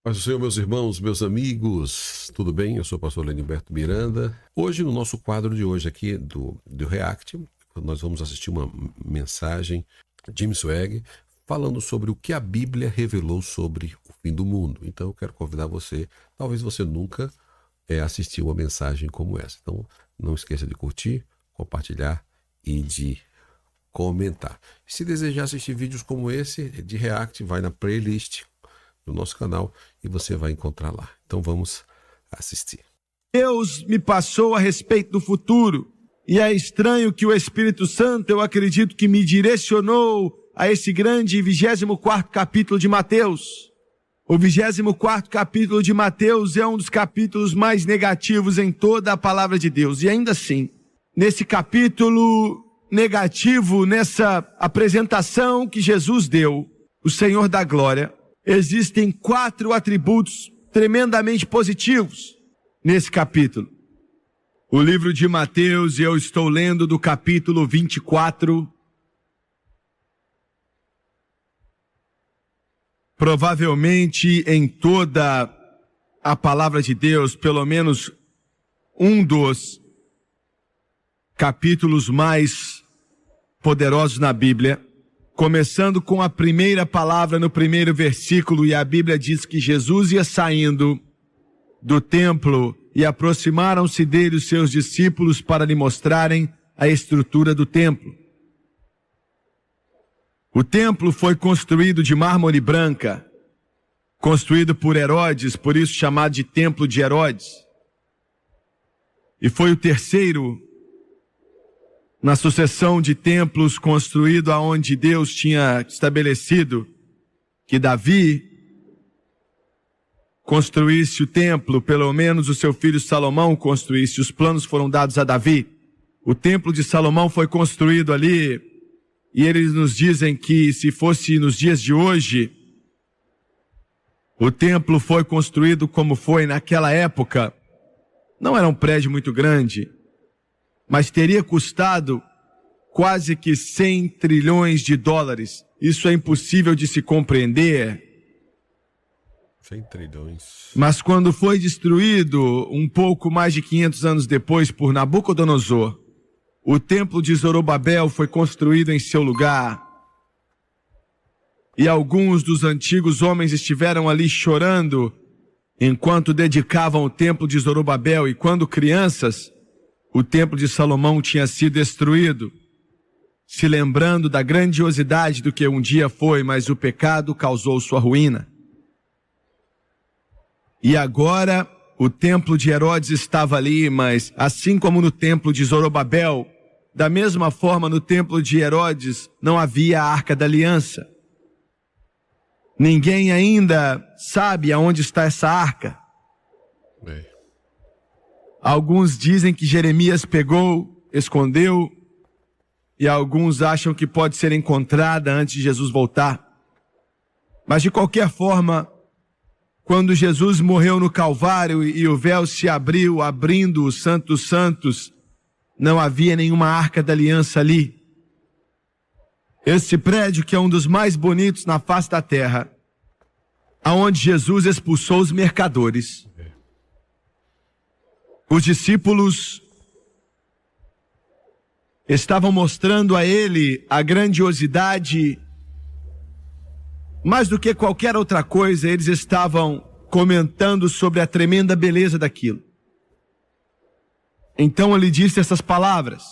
Paz do Senhor, meus irmãos, meus amigos, tudo bem? Eu sou o pastor Leniberto Miranda. Hoje, no nosso quadro de hoje aqui do React, nós vamos assistir uma mensagem de Jim Swag falando sobre o que a Bíblia revelou sobre o fim do mundo. Então, eu quero convidar você, talvez você nunca assistiu uma mensagem como essa. Então, não esqueça de curtir, compartilhar e de comentar. Se desejar assistir vídeos como esse de React, vai na playlist do nosso canal e você vai encontrar lá. Então vamos assistir. Deus me passou a respeito do futuro, e é estranho que o Espírito Santo, eu acredito que me direcionou a esse grande 24º capítulo de Mateus. O 24º capítulo de Mateus é um dos capítulos mais negativos em toda a palavra de Deus. E ainda assim, nesse capítulo negativo, nessa apresentação que Jesus deu, o Senhor da Glória, existem 4 atributos tremendamente positivos nesse capítulo. O livro de Mateus, eu estou lendo do capítulo 24. Provavelmente em toda a palavra de Deus, pelo menos um dos capítulos mais poderosos na Bíblia. Começando com a primeira palavra no primeiro versículo, e a Bíblia diz que Jesus ia saindo do templo e aproximaram-se dele os seus discípulos para lhe mostrarem a estrutura do templo. O templo foi construído de mármore branca, construído por Herodes, por isso chamado de Templo de Herodes. E foi o terceiro na sucessão de templos construído aonde Deus tinha estabelecido que Davi construísse o templo, pelo menos o seu filho Salomão construísse. Os planos foram dados a Davi. O templo de Salomão foi construído ali, e eles nos dizem que se fosse nos dias de hoje, o templo foi construído como foi naquela época. Não era um prédio muito grande, mas teria custado quase que 100 trilhões de dólares. Isso é impossível de se compreender. 100 trilhões. Mas quando foi destruído, um pouco mais de 500 anos depois, por Nabucodonosor, o templo de Zorobabel foi construído em seu lugar. E alguns dos antigos homens estiveram ali chorando enquanto dedicavam o templo de Zorobabel, e quando crianças, o templo de Salomão tinha sido destruído, se lembrando da grandiosidade do que um dia foi, mas o pecado causou sua ruína. E agora o templo de Herodes estava ali, mas assim como no templo de Zorobabel, da mesma forma no templo de Herodes não havia a Arca da Aliança. Ninguém ainda sabe aonde está essa arca. Alguns dizem que Jeremias pegou, escondeu, e alguns acham que pode ser encontrada antes de Jesus voltar. Mas de qualquer forma, quando Jesus morreu no Calvário e o véu se abriu, abrindo o Santo dos Santos, não havia nenhuma Arca da Aliança ali. Esse prédio, que é um dos mais bonitos na face da terra, aonde Jesus expulsou os mercadores. Os discípulos estavam mostrando a ele a grandiosidade. Mais do que qualquer outra coisa, eles estavam comentando sobre a tremenda beleza daquilo. Então ele disse essas palavras: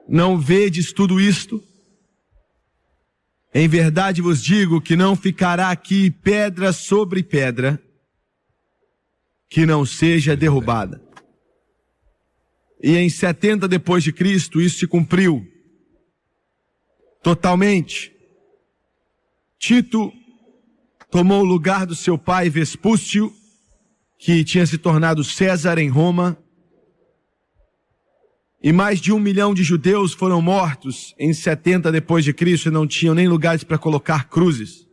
não vedes tudo isto? Em verdade vos digo que não ficará aqui pedra sobre pedra que não seja derrubada. E em 70 depois de Cristo isso se cumpriu totalmente. Tito tomou o lugar do seu pai Vespúcio, que tinha se tornado César em Roma, e mais de 1 milhão de judeus foram mortos em 70 depois de Cristo e não tinham nem lugares para colocar cruzes.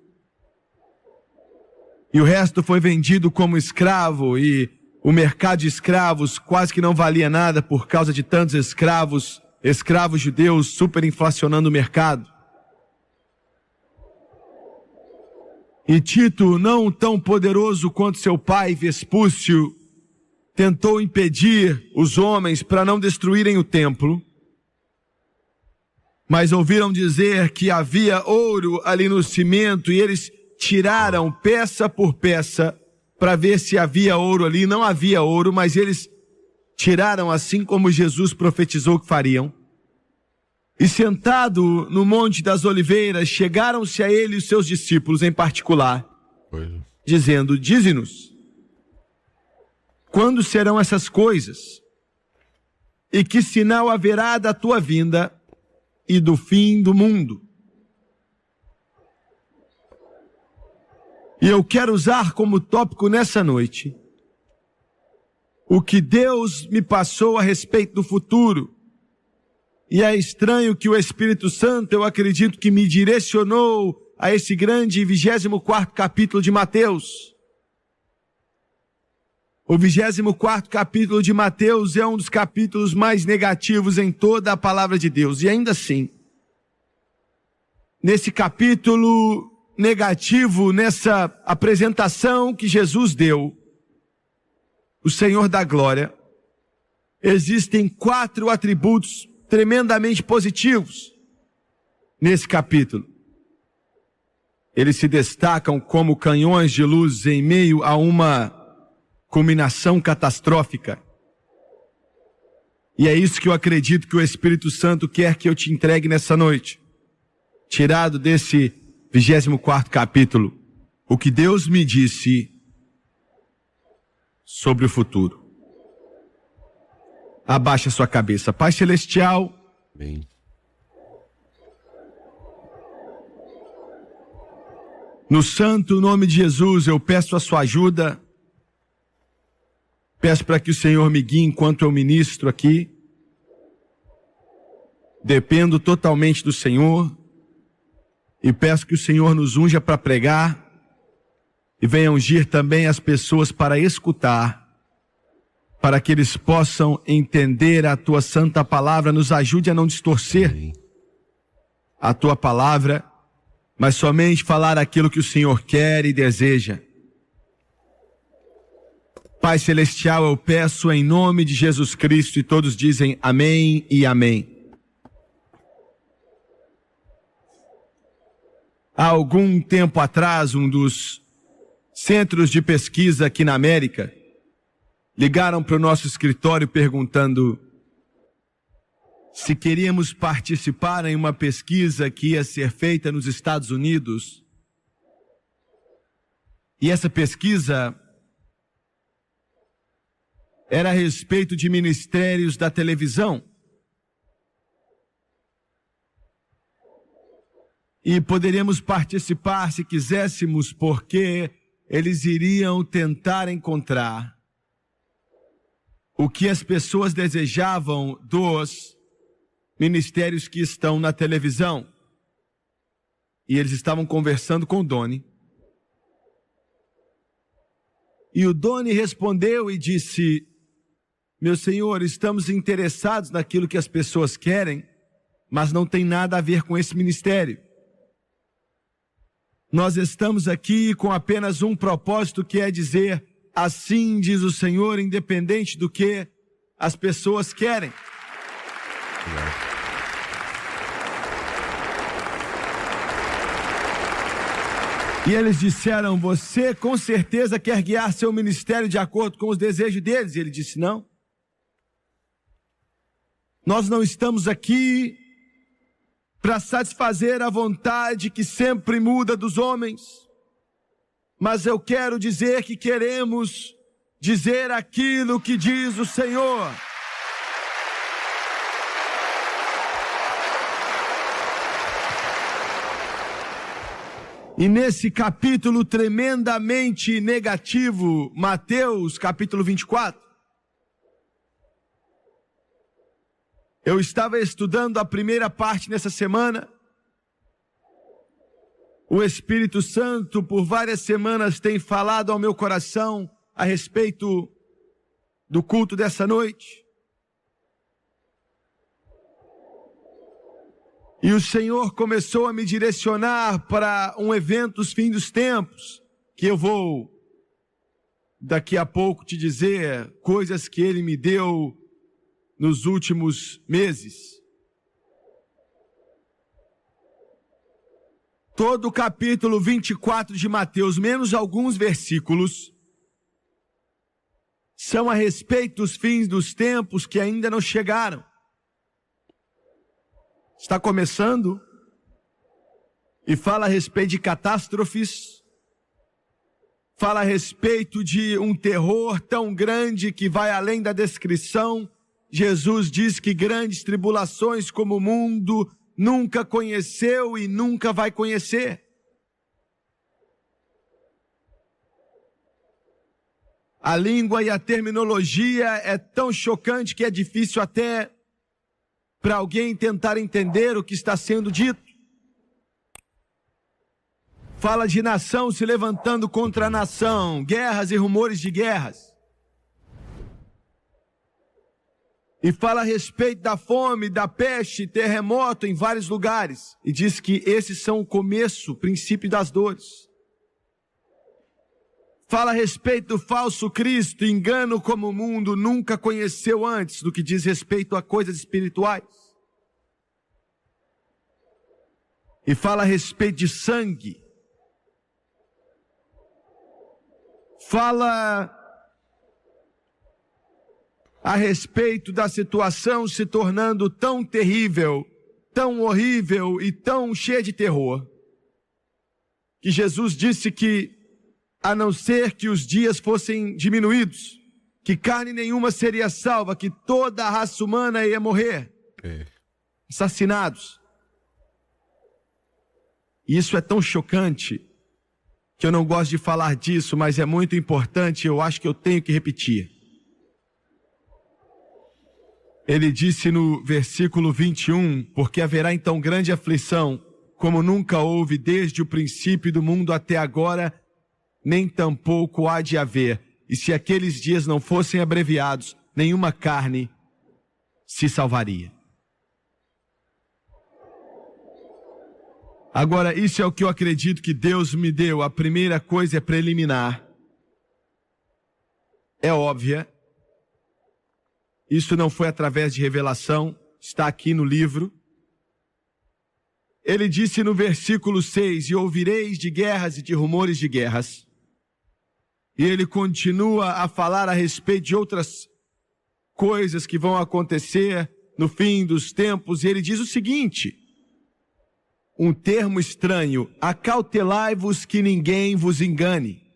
E o resto foi vendido como escravo, e o mercado de escravos quase que não valia nada por causa de tantos escravos judeus superinflacionando o mercado. E Tito, não tão poderoso quanto seu pai Vespúcio, tentou impedir os homens para não destruírem o templo, mas ouviram dizer que havia ouro ali no cimento e eles tiraram peça por peça para ver se havia ouro ali. Não havia ouro, mas eles tiraram assim como Jesus profetizou que fariam. E sentado no Monte das Oliveiras, chegaram-se a ele os seus discípulos em particular, dizendo: dize-nos, quando serão essas coisas? E que sinal haverá da tua vinda e do fim do mundo? E eu quero usar como tópico nessa noite o que Deus me passou a respeito do futuro. E é estranho que o Espírito Santo, eu acredito que me direcionou a esse grande 24º capítulo de Mateus. O 24º capítulo de Mateus é um dos capítulos mais negativos em toda a palavra de Deus. E ainda assim, nesse capítulo negativo, nessa apresentação que Jesus deu, o Senhor da Glória, existem 4 atributos tremendamente positivos nesse capítulo. Eles se destacam como canhões de luz em meio a uma culminação catastrófica. E é isso que eu acredito que o Espírito Santo quer que eu te entregue nessa noite. Tirado desse 24º capítulo, o que Deus me disse sobre o futuro. Abaixa sua cabeça. Pai Celestial, Amém. No santo nome de Jesus, eu peço a sua ajuda. Peço para que o Senhor me guie enquanto eu ministro aqui. Dependo totalmente do Senhor. E peço que o Senhor nos unja para pregar. E venha ungir também as pessoas para escutar, para que eles possam entender a tua santa palavra. Nos ajude a não distorcer a tua palavra, mas somente falar aquilo que o Senhor quer e deseja. Pai Celestial, eu peço em nome de Jesus Cristo, e todos dizem amém e amém. Há algum tempo atrás, um dos centros de pesquisa aqui na América ligaram para o nosso escritório perguntando se queríamos participar em uma pesquisa que ia ser feita nos Estados Unidos. E essa pesquisa era a respeito de ministérios da televisão. E poderíamos participar se quiséssemos, porque eles iriam tentar encontrar o que as pessoas desejavam dos ministérios que estão na televisão. E eles estavam conversando com o Doni. E o Doni respondeu e disse: meu senhor, estamos interessados naquilo que as pessoas querem, mas não tem nada a ver com esse ministério. Nós estamos aqui com apenas um propósito, que é dizer: assim diz o Senhor, independente do que as pessoas querem. E eles disseram: você com certeza quer guiar seu ministério de acordo com os desejos deles? E ele disse: não. Nós não estamos aqui para satisfazer a vontade que sempre muda dos homens. Mas eu quero dizer que queremos dizer aquilo que diz o Senhor. E nesse capítulo tremendamente negativo, Mateus capítulo 24, eu estava estudando a primeira parte nessa semana. O Espírito Santo, por várias semanas, tem falado ao meu coração a respeito do culto dessa noite. E o Senhor começou a me direcionar para um evento dos fins dos tempos, que eu vou daqui a pouco te dizer coisas que Ele me deu nos últimos meses. Todo o capítulo 24 de Mateus, menos alguns versículos, são a respeito dos fins dos tempos que ainda não chegaram. Está começando e fala a respeito de catástrofes, fala a respeito de um terror tão grande que vai além da descrição. Jesus diz que grandes tribulações como o mundo nunca conheceu e nunca vai conhecer. A língua e a terminologia é tão chocante que é difícil até para alguém tentar entender o que está sendo dito. Fala de nação se levantando contra nação, guerras e rumores de guerras. E fala a respeito da fome, da peste, terremoto em vários lugares. E diz que esses são o começo, o princípio das dores. Fala a respeito do falso Cristo, engano como o mundo nunca conheceu antes, do que diz respeito a coisas espirituais. E fala a respeito de sangue. Fala a respeito da situação se tornando tão terrível, tão horrível e tão cheia de terror, que Jesus disse que, a não ser que os dias fossem diminuídos, que carne nenhuma seria salva, que toda a raça humana ia morrer, assassinados. E isso é tão chocante que eu não gosto de falar disso, mas é muito importante, eu acho que eu tenho que repetir. Ele disse no versículo 21, porque haverá então grande aflição, como nunca houve desde o princípio do mundo até agora, nem tampouco há de haver. E se aqueles dias não fossem abreviados, nenhuma carne se salvaria. Agora, isso é o que eu acredito que Deus me deu. A primeira coisa é preliminar. É óbvia. Isso não foi através de revelação, está aqui no livro. Ele disse no versículo 6, e ouvireis de guerras e de rumores de guerras. E ele continua a falar a respeito de outras coisas que vão acontecer no fim dos tempos. E ele diz o seguinte, um termo estranho, acautelai-vos que ninguém vos engane.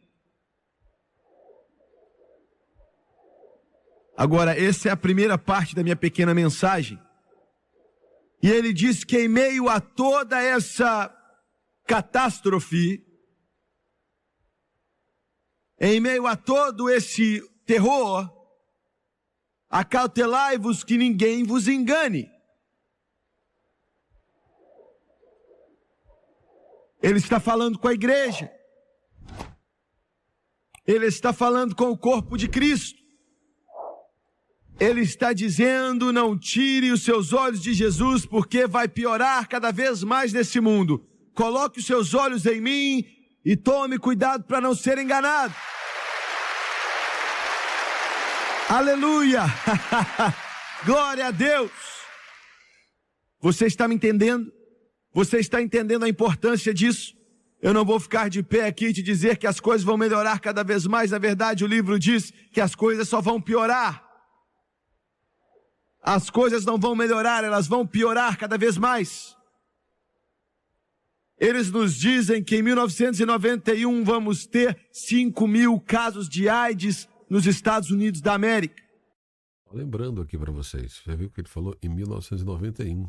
Agora, essa é a primeira parte da minha pequena mensagem. E ele diz que em meio a toda essa catástrofe, em meio a todo esse terror, acautelai-vos que ninguém vos engane. Ele está falando com a igreja. Ele está falando com o corpo de Cristo. Ele está dizendo, não tire os seus olhos de Jesus, porque vai piorar cada vez mais nesse mundo. Coloque os seus olhos em mim e tome cuidado para não ser enganado. Aleluia! Glória a Deus! Você está me entendendo? Você está entendendo a importância disso? Eu não vou ficar de pé aqui e te dizer que as coisas vão melhorar cada vez mais. Na verdade, o livro diz que as coisas só vão piorar. As coisas não vão melhorar, elas vão piorar cada vez mais. Eles nos dizem que em 1991 vamos ter 5.000 casos de AIDS nos Estados Unidos da América. Lembrando aqui para vocês, você viu que ele falou em 1991.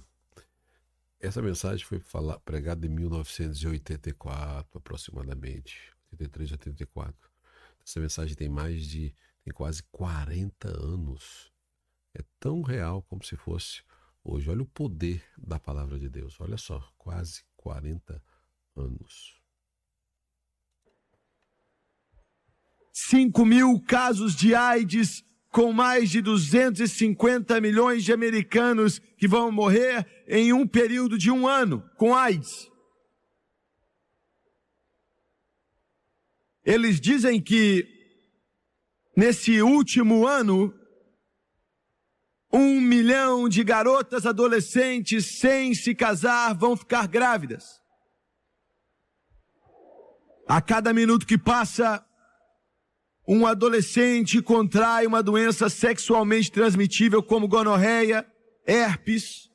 Essa mensagem foi pregada em 1984, aproximadamente, 83, 84. Essa mensagem tem quase 40 anos. É tão real como se fosse hoje. Olha o poder da palavra de Deus. Olha só, quase 40 anos. 5.000 casos de AIDS com mais de 250 milhões de americanos que vão morrer em um período de 1 ano com AIDS. Eles dizem que nesse último ano, 1 milhão de garotas adolescentes sem se casar vão ficar grávidas. A cada minuto que passa, um adolescente contrai uma doença sexualmente transmitível como gonorreia, herpes.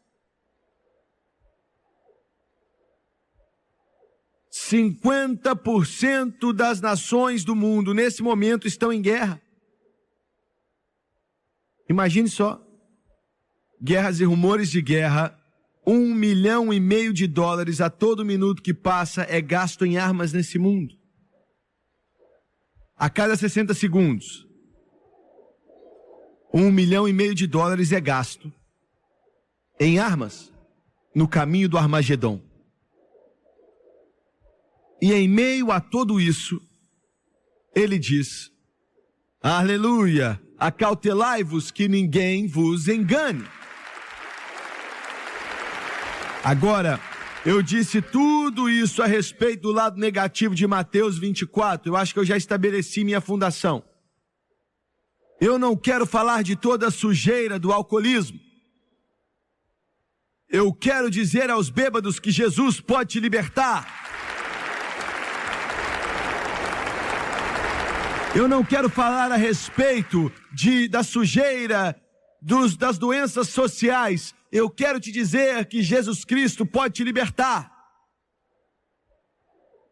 50% das nações do mundo nesse momento estão em guerra. Imagine só, guerras e rumores de guerra, $1,5 milhão a todo minuto que passa é gasto em armas nesse mundo. A cada 60 segundos, $1,5 milhão é gasto em armas no caminho do Armagedon. E em meio a tudo isso, ele diz, aleluia, acautelai-vos que ninguém vos engane. Agora, eu disse tudo isso a respeito do lado negativo de Mateus 24. Eu acho que eu já estabeleci minha fundação. Eu não quero falar de toda a sujeira do alcoolismo. Eu quero dizer aos bêbados que Jesus pode te libertar. Eu não quero falar a respeito da sujeira das doenças sociais. Eu quero te dizer que Jesus Cristo pode te libertar.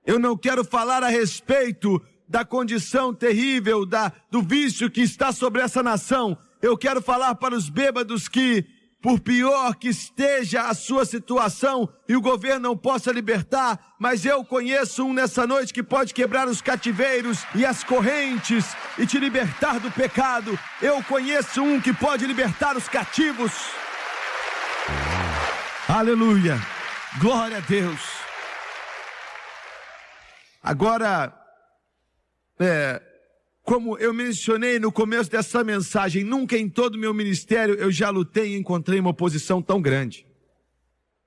Eu não quero falar a respeito da condição terrível, do vício que está sobre essa nação. Eu quero falar para os bêbados que, por pior que esteja a sua situação e o governo não possa libertar, mas eu conheço um nessa noite que pode quebrar os cativeiros e as correntes e te libertar do pecado. Eu conheço um que pode libertar os cativos. Aleluia, glória a Deus. Agora, como eu mencionei no começo dessa mensagem, nunca em todo o meu ministério eu já lutei e encontrei uma oposição tão grande.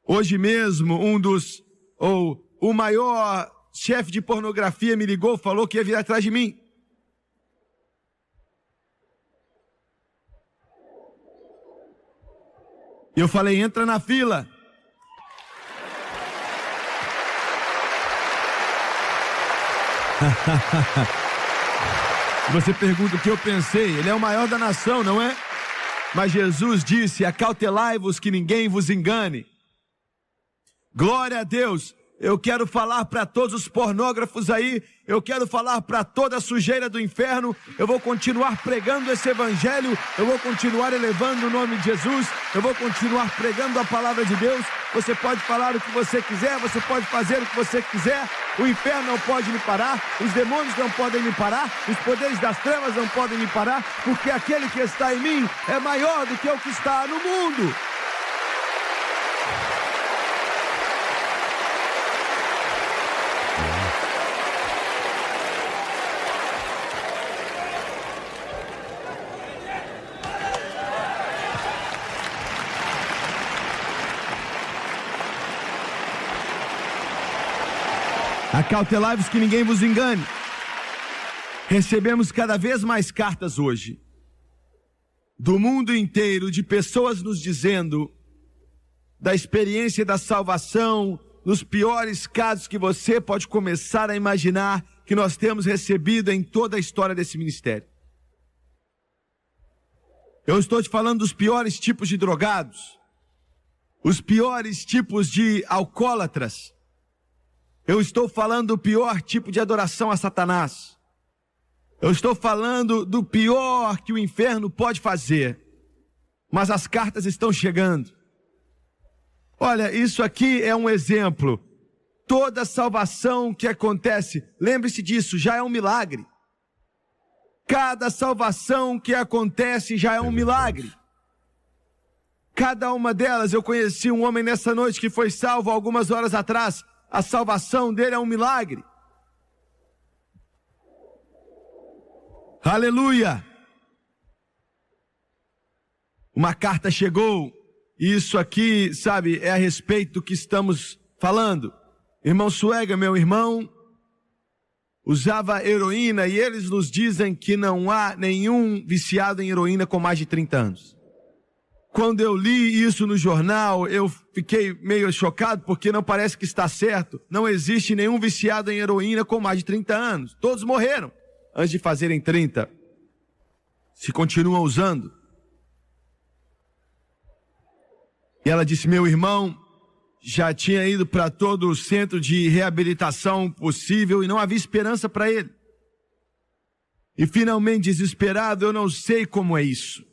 Hoje mesmo, o maior chefe de pornografia me ligou, falou que ia vir atrás de mim. E eu falei, entra na fila. Você pergunta o que eu pensei. Ele é o maior da nação, não é? Mas Jesus disse, acautelai-vos que ninguém vos engane. Glória a Deus. Eu quero falar para todos os pornógrafos aí, eu quero falar para toda a sujeira do inferno, eu vou continuar pregando esse evangelho, eu vou continuar elevando o nome de Jesus, eu vou continuar pregando a palavra de Deus. Você pode falar o que você quiser, você pode fazer o que você quiser, o inferno não pode me parar, os demônios não podem me parar, os poderes das trevas não podem me parar, porque aquele que está em mim é maior do que o que está no mundo. Acautelai-vos que ninguém vos engane. Recebemos cada vez mais cartas hoje, do mundo inteiro, de pessoas nos dizendo da experiência da salvação, nos piores casos que você pode começar a imaginar, que nós temos recebido em toda a história desse ministério. Eu estou te falando dos piores tipos de drogados, os piores tipos de alcoólatras. Eu estou falando do pior tipo de adoração a Satanás. Eu estou falando do pior que o inferno pode fazer. Mas as cartas estão chegando. Olha, isso aqui é um exemplo. Toda salvação que acontece, lembre-se disso, já é um milagre. Cada salvação que acontece já é um milagre. Cada uma delas, eu conheci um homem nessa noite que foi salvo algumas horas atrás. A salvação dele é um milagre. Aleluia! uma carta chegou, e isso aqui, sabe, é a respeito do que estamos falando. Irmão Suega, meu irmão, usava heroína, e eles nos dizem que não há nenhum viciado em heroína com mais de 30 anos. Quando eu li isso no jornal, eu fiquei meio chocado, porque não parece que está certo. Não existe nenhum viciado em heroína com mais de 30 anos. Todos morreram antes de fazerem 30. Se continuam usando. E ela disse, meu irmão já tinha ido para todo o centro de reabilitação possível e não havia esperança para ele. E finalmente, desesperado, eu não sei como é isso.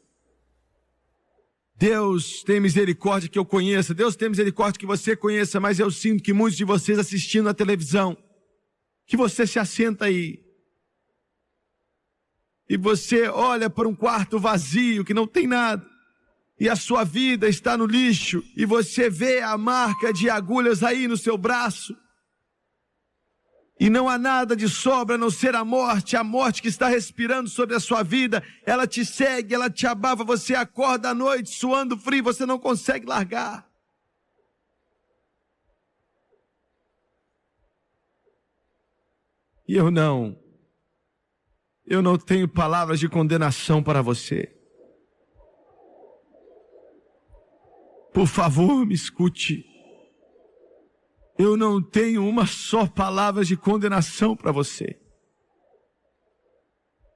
Deus tem misericórdia que eu conheça, Deus tem misericórdia que você conheça, mas eu sinto que muitos de vocês assistindo a televisão, que você se assenta aí, e você olha para um quarto vazio, que não tem nada, e a sua vida está no lixo, e você vê a marca de agulhas aí no seu braço, e não há nada de sobra a não ser a morte que está respirando sobre a sua vida. Ela te segue, ela te abafa, você acorda à noite suando frio, você não consegue largar. E eu não tenho palavras de condenação para você. Por favor, me escute. Eu não tenho uma só palavra de condenação para você.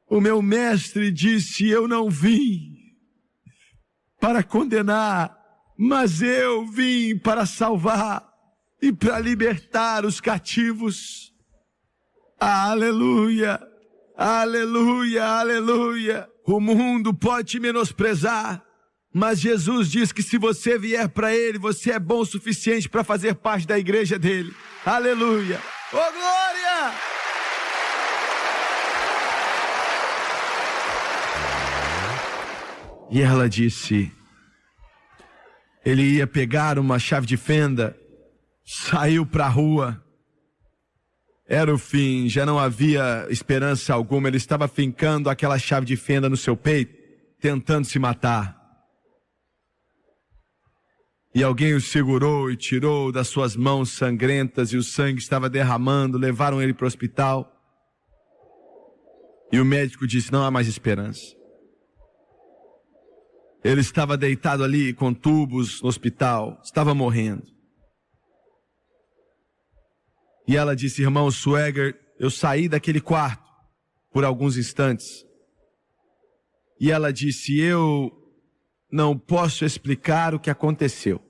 O meu mestre disse, eu não vim para condenar, mas eu vim para salvar e para libertar os cativos. Aleluia, aleluia, aleluia. O mundo pode te menosprezar, mas Jesus diz que se você vier para Ele, você é bom o suficiente para fazer parte da igreja dEle. Aleluia! Oh, glória! E ela disse, ele ia pegar uma chave de fenda, saiu para a rua. Era o fim, já não havia esperança alguma. Ele estava fincando aquela chave de fenda no seu peito, tentando se matar. E alguém o segurou e tirou das suas mãos sangrentas, e o sangue estava derramando, levaram ele para o hospital. E o médico disse, não há mais esperança. Ele estava deitado ali com tubos no hospital, estava morrendo. E ela disse, irmão Swagger, eu saí daquele quarto por alguns instantes. E ela disse, eu não posso explicar o que aconteceu,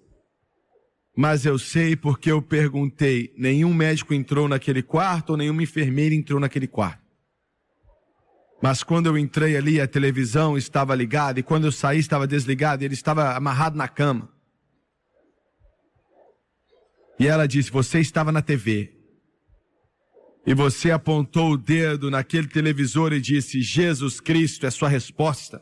mas eu sei porque eu perguntei. Nenhum médico entrou naquele quarto, ou nenhuma enfermeira entrou naquele quarto. Mas quando eu entrei ali, a televisão estava ligada, e quando eu saí estava desligada, e ele estava amarrado na cama. E ela disse, você estava na TV, e você apontou o dedo naquele televisor e disse, Jesus Cristo é sua resposta.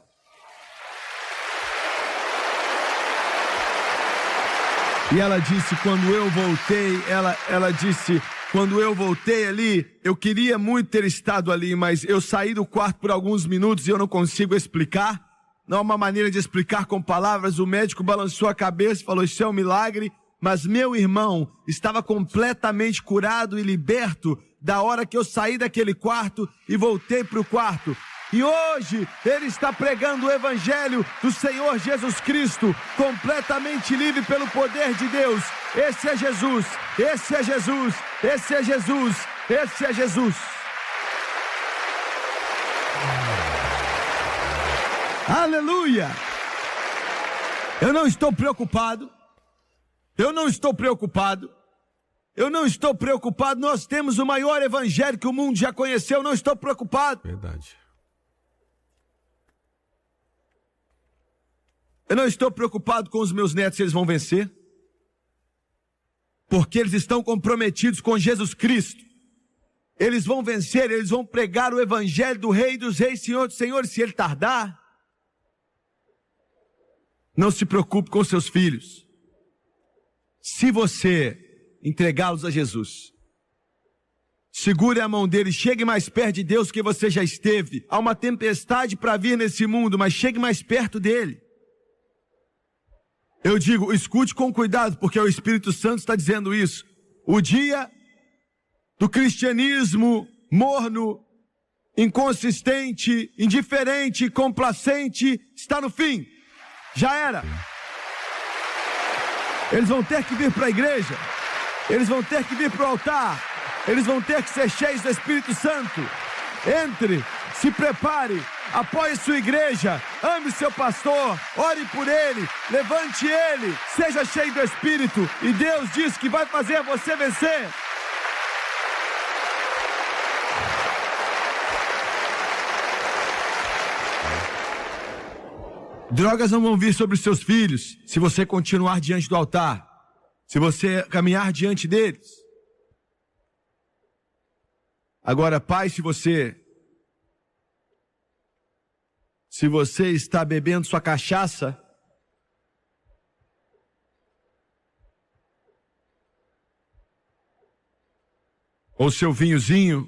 E ela disse, quando eu voltei, ela disse, quando eu voltei ali, eu queria muito ter estado ali, mas eu saí do quarto por alguns minutos e eu não consigo explicar. Não há uma maneira de explicar com palavras. O médico balançou a cabeça e falou, isso é um milagre. Mas meu irmão estava completamente curado e liberto da hora que eu saí daquele quarto e voltei para o quarto. E hoje ele está pregando o evangelho do Senhor Jesus Cristo, completamente livre pelo poder de Deus. Esse é Jesus, esse é Jesus, esse é Jesus, esse é Jesus. Aleluia! Eu não estou preocupado. Eu não estou preocupado. Eu não estou preocupado. Nós temos o maior evangelho que o mundo já conheceu. Eu não estou preocupado. Verdade. Eu não estou preocupado com os meus netos, se eles vão vencer. Porque eles estão comprometidos com Jesus Cristo. Eles vão vencer, eles vão pregar o evangelho do Rei dos Reis, Senhor dos Senhores. Se ele tardar, não se preocupe com seus filhos. Se você entregá-los a Jesus, segure a mão dele, chegue mais perto de Deus que você já esteve. Há uma tempestade para vir nesse mundo, mas chegue mais perto dele. Eu digo, escute com cuidado, porque o Espírito Santo está dizendo isso. O dia do cristianismo morno, inconsistente, indiferente, complacente, está no fim. Já era. Eles vão ter que vir para a igreja. Eles vão ter que vir para o altar. Eles vão ter que ser cheios do Espírito Santo. Entre, se prepare, apoie sua igreja, ame seu pastor, ore por ele, levante ele, seja cheio do Espírito. E Deus diz que vai fazer você vencer. Drogas não vão vir sobre os seus filhos se você continuar diante do altar, se você caminhar diante deles. Agora, pai, se você está bebendo sua cachaça, ou seu vinhozinho,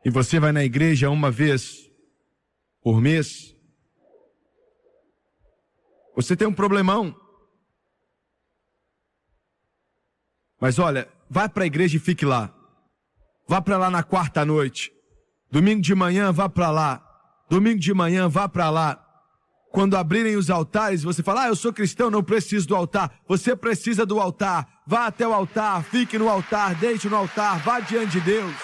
e você vai na igreja uma vez por mês, você tem um problemão. Mas olha, vai para a igreja e fique lá. Vá para lá na quarta noite. Domingo de manhã, vá para lá. Domingo de manhã, vá para lá. Quando abrirem os altares, você fala, eu sou cristão, não preciso do altar. Você precisa do altar. Vá até o altar, fique no altar, deite no altar, vá diante de Deus.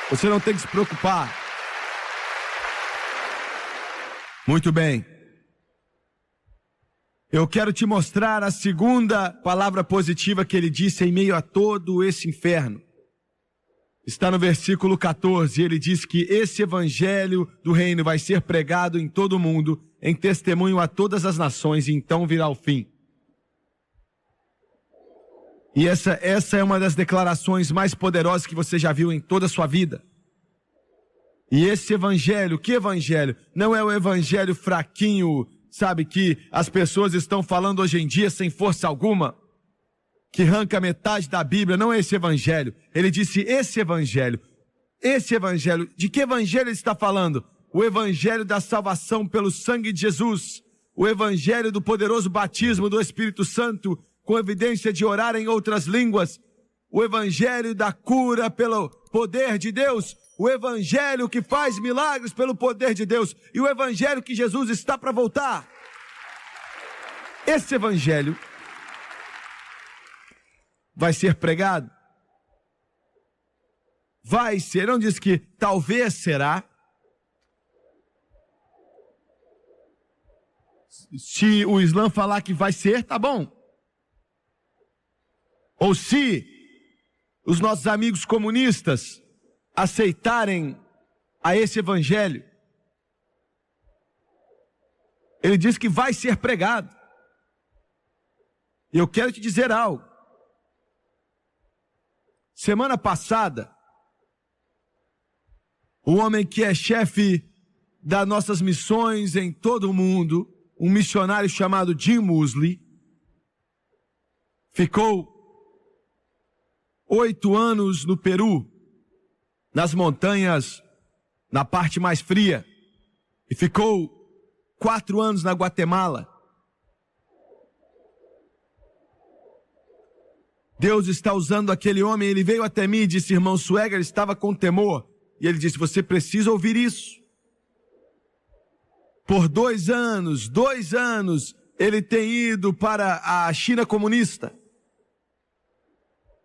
Você não tem que se preocupar. Muito bem. Eu quero te mostrar a segunda palavra positiva que ele disse em meio a todo esse inferno. Está no versículo 14, ele diz que esse evangelho do reino vai ser pregado em todo o mundo, em testemunho a todas as nações, e então virá o fim. E essa é uma das declarações mais poderosas que você já viu em toda a sua vida. E esse evangelho, que evangelho? Não é o evangelho fraquinho, sabe, que as pessoas estão falando hoje em dia sem força alguma, que arranca metade da Bíblia. Não é esse evangelho. Ele disse esse evangelho. Esse evangelho. De que evangelho ele está falando? O evangelho da salvação pelo sangue de Jesus. O evangelho do poderoso batismo do Espírito Santo, com evidência de orar em outras línguas. O evangelho da cura pelo poder de Deus. O evangelho que faz milagres pelo poder de Deus. E o evangelho que Jesus está para voltar. Esse evangelho vai ser pregado. Vai ser, não diz que talvez será. Se o Islã falar que vai ser, tá bom. Ou se os nossos amigos comunistas aceitarem a esse evangelho, ele diz que vai ser pregado. E eu quero te dizer algo. Semana passada, o homem que é chefe das nossas missões em todo o mundo, um missionário chamado Jim Moseley, ficou 8 anos no Peru, nas montanhas, na parte mais fria, e ficou 4 anos na Guatemala. Deus está usando aquele homem. Ele veio até mim e disse, irmão Swagger, estava com temor. E ele disse, você precisa ouvir isso. Por 2 anos, ele tem ido para a China comunista,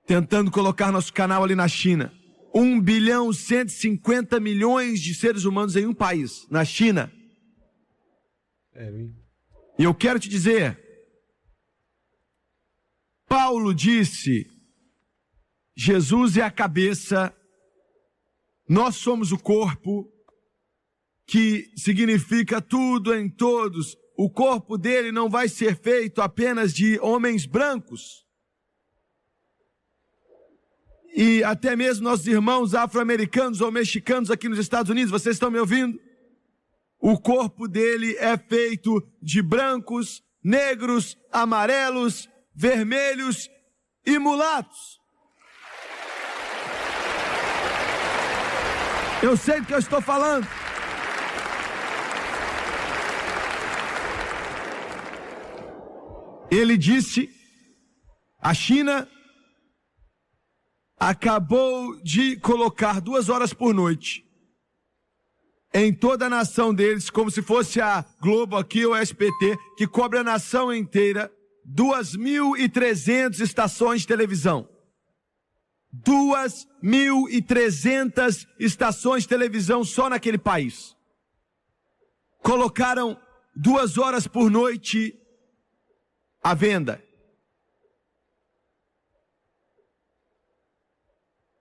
tentando colocar nosso canal ali na China. 1,150 bilhão de seres humanos em um país, na China. E eu quero te dizer, Paulo disse, Jesus é a cabeça, nós somos o corpo, que significa tudo em todos. O corpo dele não vai ser feito apenas de homens brancos. E até mesmo nossos irmãos afro-americanos ou mexicanos aqui nos Estados Unidos, vocês estão me ouvindo? O corpo dele é feito de brancos, negros, amarelos, vermelhos e mulatos. Eu sei do que eu estou falando. Ele disse, a China acabou de colocar 2 horas por noite em toda a nação deles, como se fosse a Globo aqui ou a SBT, que cobre a nação inteira, 2.300 estações de televisão. 2.300 estações de televisão só naquele país. Colocaram 2 horas por noite à venda.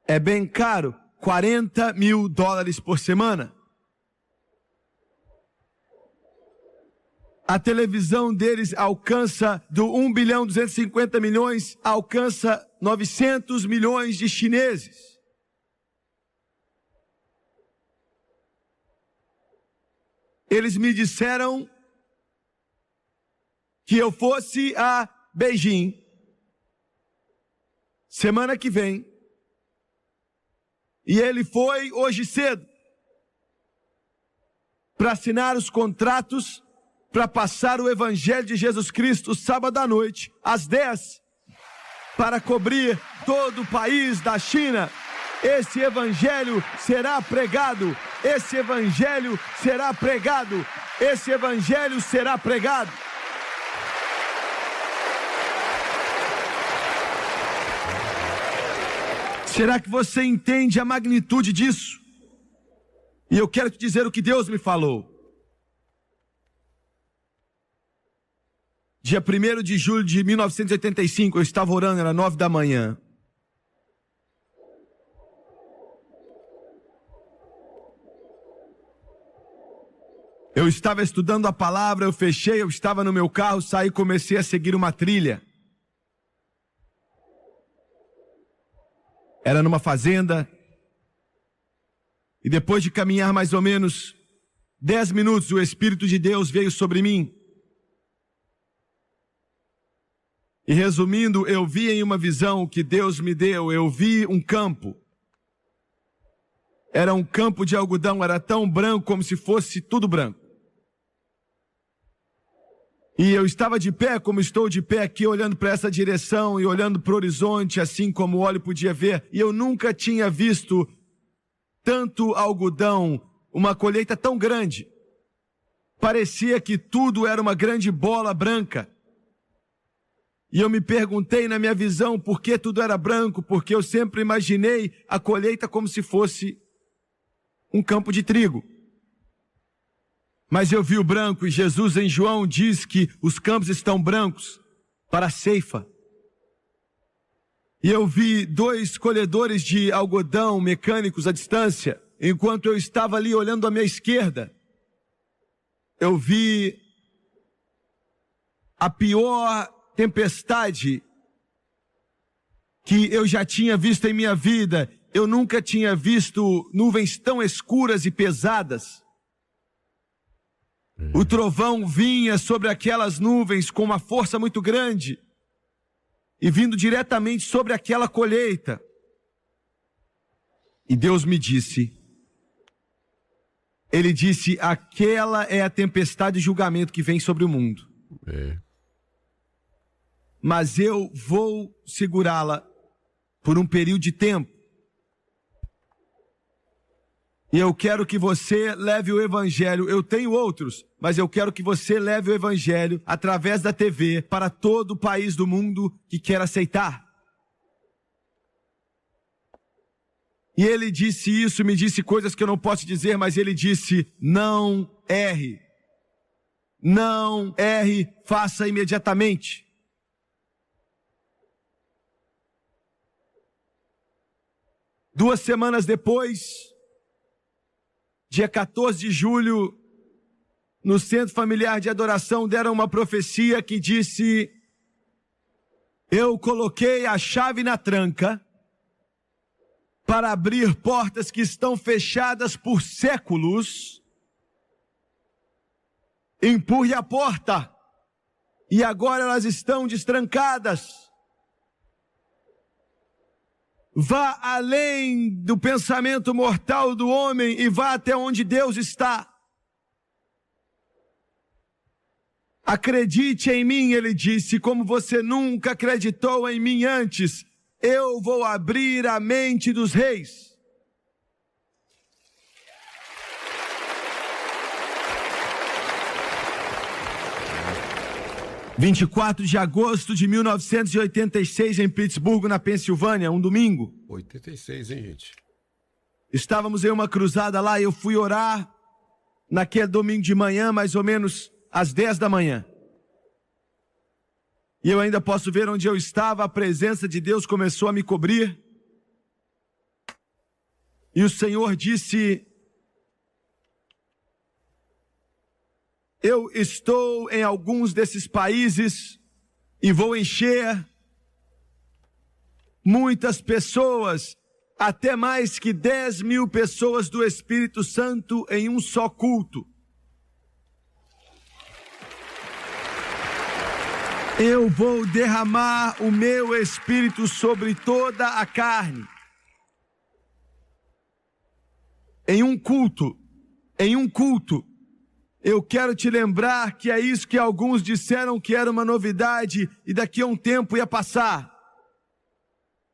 É bem caro, $40 mil por semana. A televisão deles alcança do 1.250 bilhões, alcança 900 milhões de chineses. Eles me disseram que eu fosse a Beijing semana que vem. E ele foi hoje cedo para assinar os contratos para passar o Evangelho de Jesus Cristo sábado à noite, às 10, para cobrir todo o país da China. Esse Evangelho será pregado, esse Evangelho será pregado, esse Evangelho será pregado. Será que você entende a magnitude disso? E eu quero te dizer o que Deus me falou. Dia 1º de julho de 1985, eu estava orando, era 9 da manhã. Eu estava estudando a palavra, eu fechei, eu estava no meu carro, saí e comecei a seguir uma trilha. Era numa fazenda. E depois de caminhar mais ou menos 10 minutos, o Espírito de Deus veio sobre mim. E resumindo, eu vi em uma visão que Deus me deu, eu vi um campo. Era um campo de algodão, era tão branco como se fosse tudo branco. E eu estava de pé, como estou de pé aqui, olhando para essa direção e olhando para o horizonte, assim como o olho podia ver. E eu nunca tinha visto tanto algodão, uma colheita tão grande. Parecia que tudo era uma grande bola branca. E eu me perguntei na minha visão por que tudo era branco, porque eu sempre imaginei a colheita como se fosse um campo de trigo. Mas eu vi o branco, e Jesus em João diz que os campos estão brancos para a ceifa. E eu vi 2 colhedores de algodão mecânicos à distância. Enquanto eu estava ali olhando à minha esquerda, eu vi a pior tempestade que eu já tinha visto em minha vida. Eu nunca tinha visto nuvens tão escuras e pesadas. O trovão vinha sobre aquelas nuvens com uma força muito grande e vindo diretamente sobre aquela colheita. E Deus me disse, Ele disse, aquela é a tempestade de julgamento que vem sobre o mundo. Mas eu vou segurá-la por um período de tempo. E eu quero que você leve o Evangelho. Eu tenho outros, mas eu quero que você leve o Evangelho através da TV para todo o país do mundo que quer aceitar. E ele disse isso, me disse coisas que eu não posso dizer, mas ele disse, não erre. Não erre, faça imediatamente. Duas semanas depois, dia 14 de julho, no Centro Familiar de Adoração, deram uma profecia que disse, eu coloquei a chave na tranca para abrir portas que estão fechadas por séculos. Empurre a porta, e agora elas estão destrancadas. Vá além do pensamento mortal do homem e vá até onde Deus está. Acredite em mim, ele disse, como você nunca acreditou em mim antes. Eu vou abrir a mente dos reis. (24 de agosto de 1986, em Pittsburgh, na Pensilvânia, um domingo. 86, hein, gente? Estávamos em uma cruzada lá e eu fui orar naquele domingo de manhã, mais ou menos às 10 da manhã. E eu ainda posso ver onde eu estava, a presença de Deus começou a me cobrir. E o Senhor disse: eu estou em alguns desses países e vou encher muitas pessoas, até mais que 10 mil pessoas do Espírito Santo em um só culto. Eu vou derramar o meu Espírito sobre toda a carne. Em um culto. Eu quero te lembrar que é isso que alguns disseram que era uma novidade e daqui a um tempo ia passar.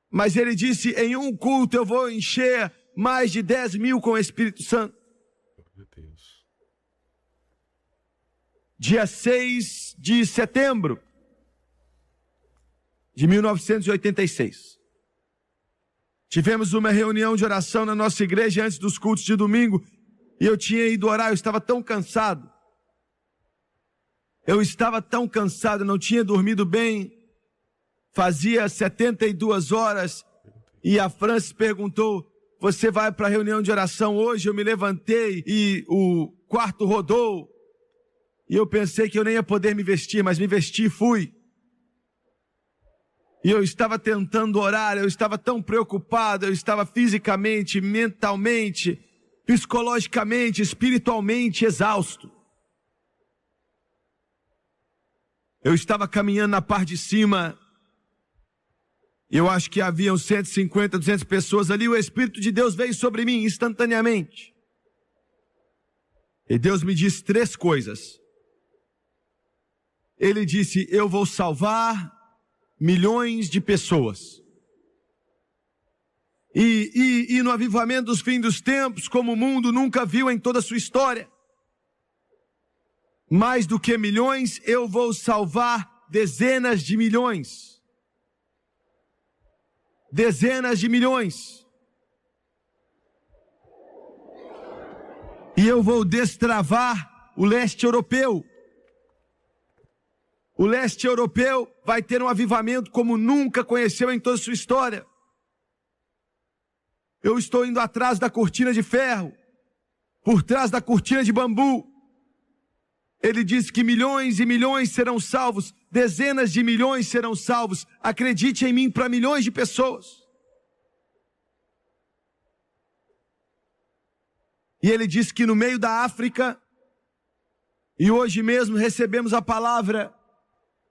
Mas ele disse, em um culto eu vou encher mais de 10 mil com o Espírito Santo. Meu Deus. Dia 6 de setembro de 1986. Tivemos uma reunião de oração na nossa igreja antes dos cultos de domingo. E eu tinha ido orar, eu estava tão cansado. Eu não tinha dormido bem. Fazia 72 horas. E a Francis perguntou, você vai para a reunião de oração hoje? Eu me levantei e o quarto rodou. E eu pensei que eu nem ia poder me vestir, mas me vesti e fui. E eu estava tentando orar, eu estava tão preocupado, eu estava fisicamente, mentalmente, psicologicamente, espiritualmente exausto. Eu estava caminhando na parte de cima, eu acho que haviam 150, 200 pessoas ali, o Espírito de Deus veio sobre mim instantaneamente. E Deus me disse 3 coisas. Ele disse, eu vou salvar milhões de pessoas. E no avivamento dos fins dos tempos, como o mundo nunca viu em toda a sua história, mais do que milhões, eu vou salvar dezenas de milhões. Dezenas de milhões. E eu vou destravar o leste europeu. O leste europeu vai ter um avivamento como nunca conheceu em toda a sua história. Eu estou indo atrás da cortina de ferro, por trás da cortina de bambu. Ele diz que milhões e milhões serão salvos, dezenas de milhões serão salvos. Acredite em mim para milhões de pessoas. E ele diz que no meio da África, e hoje mesmo recebemos a palavra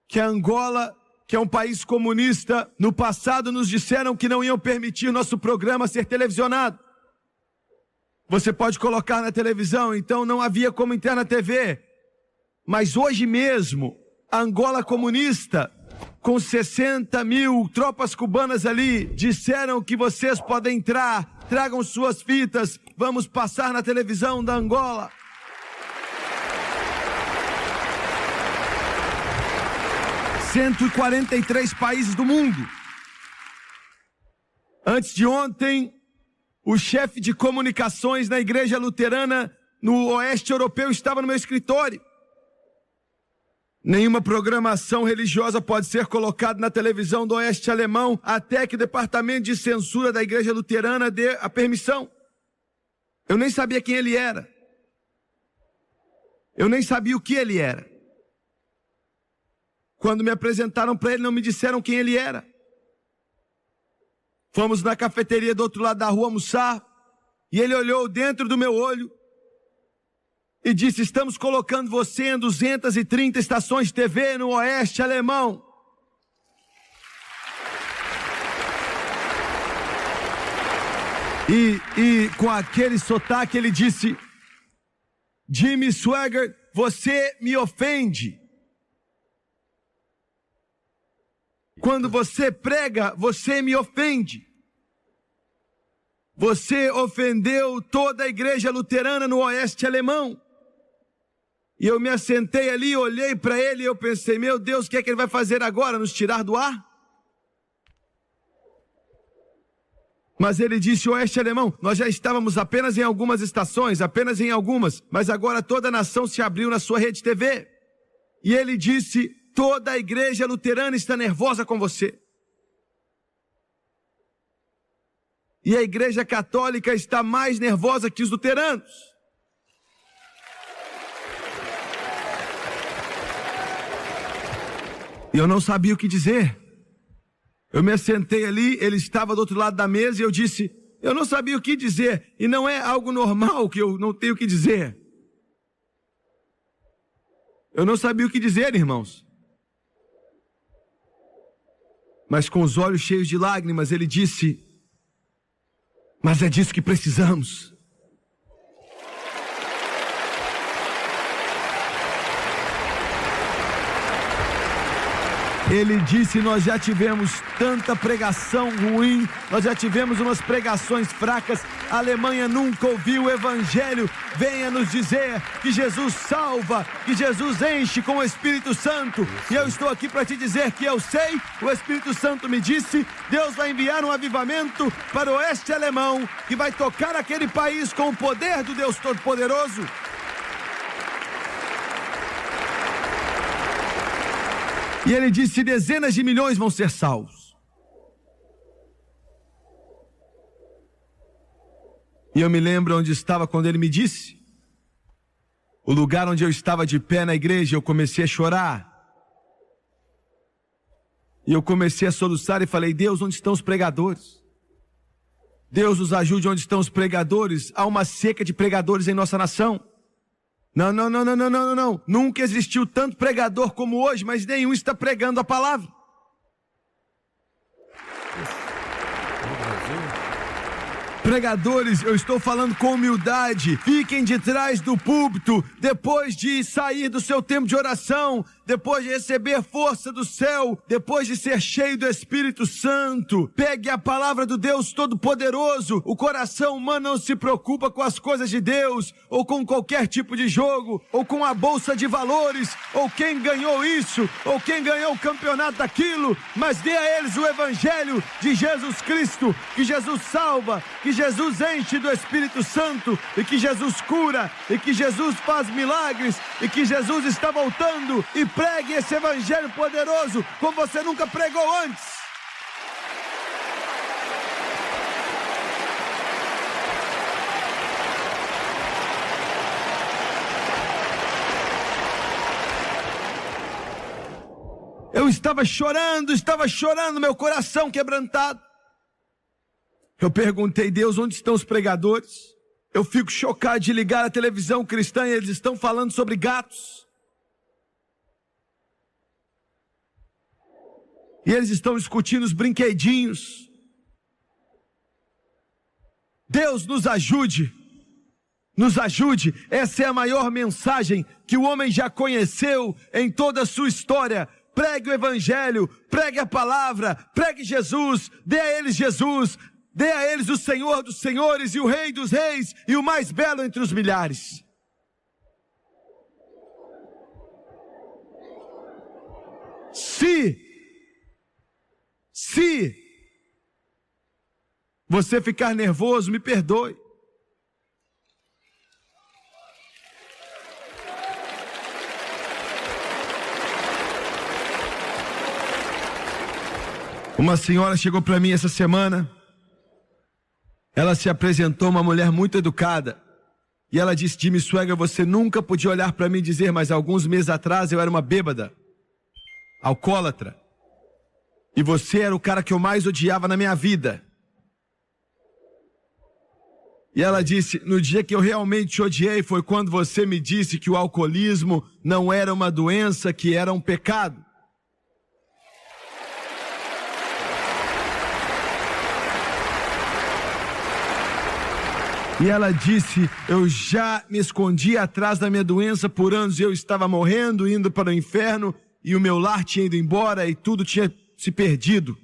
que a Angola, que é um país comunista, no passado nos disseram que não iam permitir nosso programa ser televisionado. Você pode colocar na televisão, então não havia como entrar na TV. Mas hoje mesmo, a Angola comunista, com 60 mil tropas cubanas ali, disseram que vocês podem entrar, tragam suas fitas, vamos passar na televisão da Angola. 143 países do mundo. Antes de ontem, o chefe de comunicações na igreja luterana no oeste europeu estava no meu escritório. Nenhuma programação religiosa pode ser colocada na televisão do oeste alemão até que o departamento de censura da igreja luterana dê a permissão. Eu nem sabia quem ele era. Eu nem sabia o que ele era. Quando me apresentaram para ele, não me disseram quem ele era. Fomos na cafeteria do outro lado da rua almoçar, e ele olhou dentro do meu olho e disse, estamos colocando você em 230 estações de TV no oeste alemão. E com aquele sotaque ele disse: Jimmy Swaggart, você me ofende. Quando você prega, você me ofende. Você ofendeu toda a igreja luterana no oeste alemão. E eu me assentei ali, olhei para ele e eu pensei: meu Deus, o que é que ele vai fazer agora? Nos tirar do ar? Mas ele disse: oeste alemão, nós já estávamos apenas em algumas estações, apenas em algumas, mas agora toda a nação se abriu na sua rede TV. E ele disse: toda a igreja luterana está nervosa com você. E a igreja católica está mais nervosa que os luteranos. E eu não sabia o que dizer. Eu me assentei ali, ele estava do outro lado da mesa e eu disse: eu não sabia o que dizer. E não é algo normal que eu não tenho o que dizer. Eu não sabia o que dizer, irmãos. Mas com os olhos cheios de lágrimas, ele disse: mas é disso que precisamos. Ele disse: nós já tivemos tanta pregação ruim, nós já tivemos umas pregações fracas, a Alemanha nunca ouviu o Evangelho. Venha nos dizer que Jesus salva, que Jesus enche com o Espírito Santo. E eu estou aqui para te dizer que eu sei, o Espírito Santo me disse, Deus vai enviar um avivamento para o oeste alemão, que vai tocar aquele país com o poder do Deus Todo-Poderoso. E ele disse: dezenas de milhões vão ser salvos. E eu me lembro onde estava quando ele me disse. O lugar onde eu estava de pé na igreja, eu comecei a chorar. E eu comecei a soluçar e falei: Deus, onde estão os pregadores? Deus nos ajude, onde estão os pregadores? Há uma seca de pregadores em nossa nação. Não. Nunca existiu tanto pregador como hoje, mas nenhum está pregando a palavra. Pregadores, eu estou falando com humildade, fiquem de trás do púlpito, depois de sair do seu tempo de oração, depois de receber força do céu, depois de ser cheio do Espírito Santo, pegue a palavra do Deus Todo-Poderoso. O coração humano não se preocupa com as coisas de Deus, ou com qualquer tipo de jogo, ou com a bolsa de valores, ou quem ganhou isso, ou quem ganhou o campeonato daquilo, mas dê a eles o Evangelho de Jesus Cristo, que Jesus salva, que Jesus enche do Espírito Santo, e que Jesus cura, e que Jesus faz milagres, e que Jesus está voltando. E pregue esse Evangelho poderoso como você nunca pregou antes. Eu estava chorando, meu coração quebrantado. Eu perguntei: Deus, onde estão os pregadores? Eu fico chocado de ligar a televisão cristã e eles estão falando sobre gatos. E eles estão discutindo os brinquedinhos. Deus nos ajude. Nos ajude. Essa é a maior mensagem que o homem já conheceu em toda a sua história. Pregue o Evangelho, pregue a palavra, pregue Jesus, dê a eles Jesus. Dê a eles o Senhor dos senhores e o Rei dos reis e o mais belo entre os milhares. Se você ficar nervoso, me perdoe. Uma senhora chegou para mim essa semana. Ela se apresentou, uma mulher muito educada. E ela disse: Jimmy Swaggart, você nunca podia olhar para mim e dizer, mas alguns meses atrás eu era uma bêbada, alcoólatra. E você era o cara que eu mais odiava na minha vida. E ela disse: no dia que eu realmente te odiei foi quando você me disse que o alcoolismo não era uma doença, que era um pecado. E ela disse: eu já me escondi atrás da minha doença por anos, eu estava morrendo, indo para o inferno, e o meu lar tinha ido embora e tudo tinha se perdido.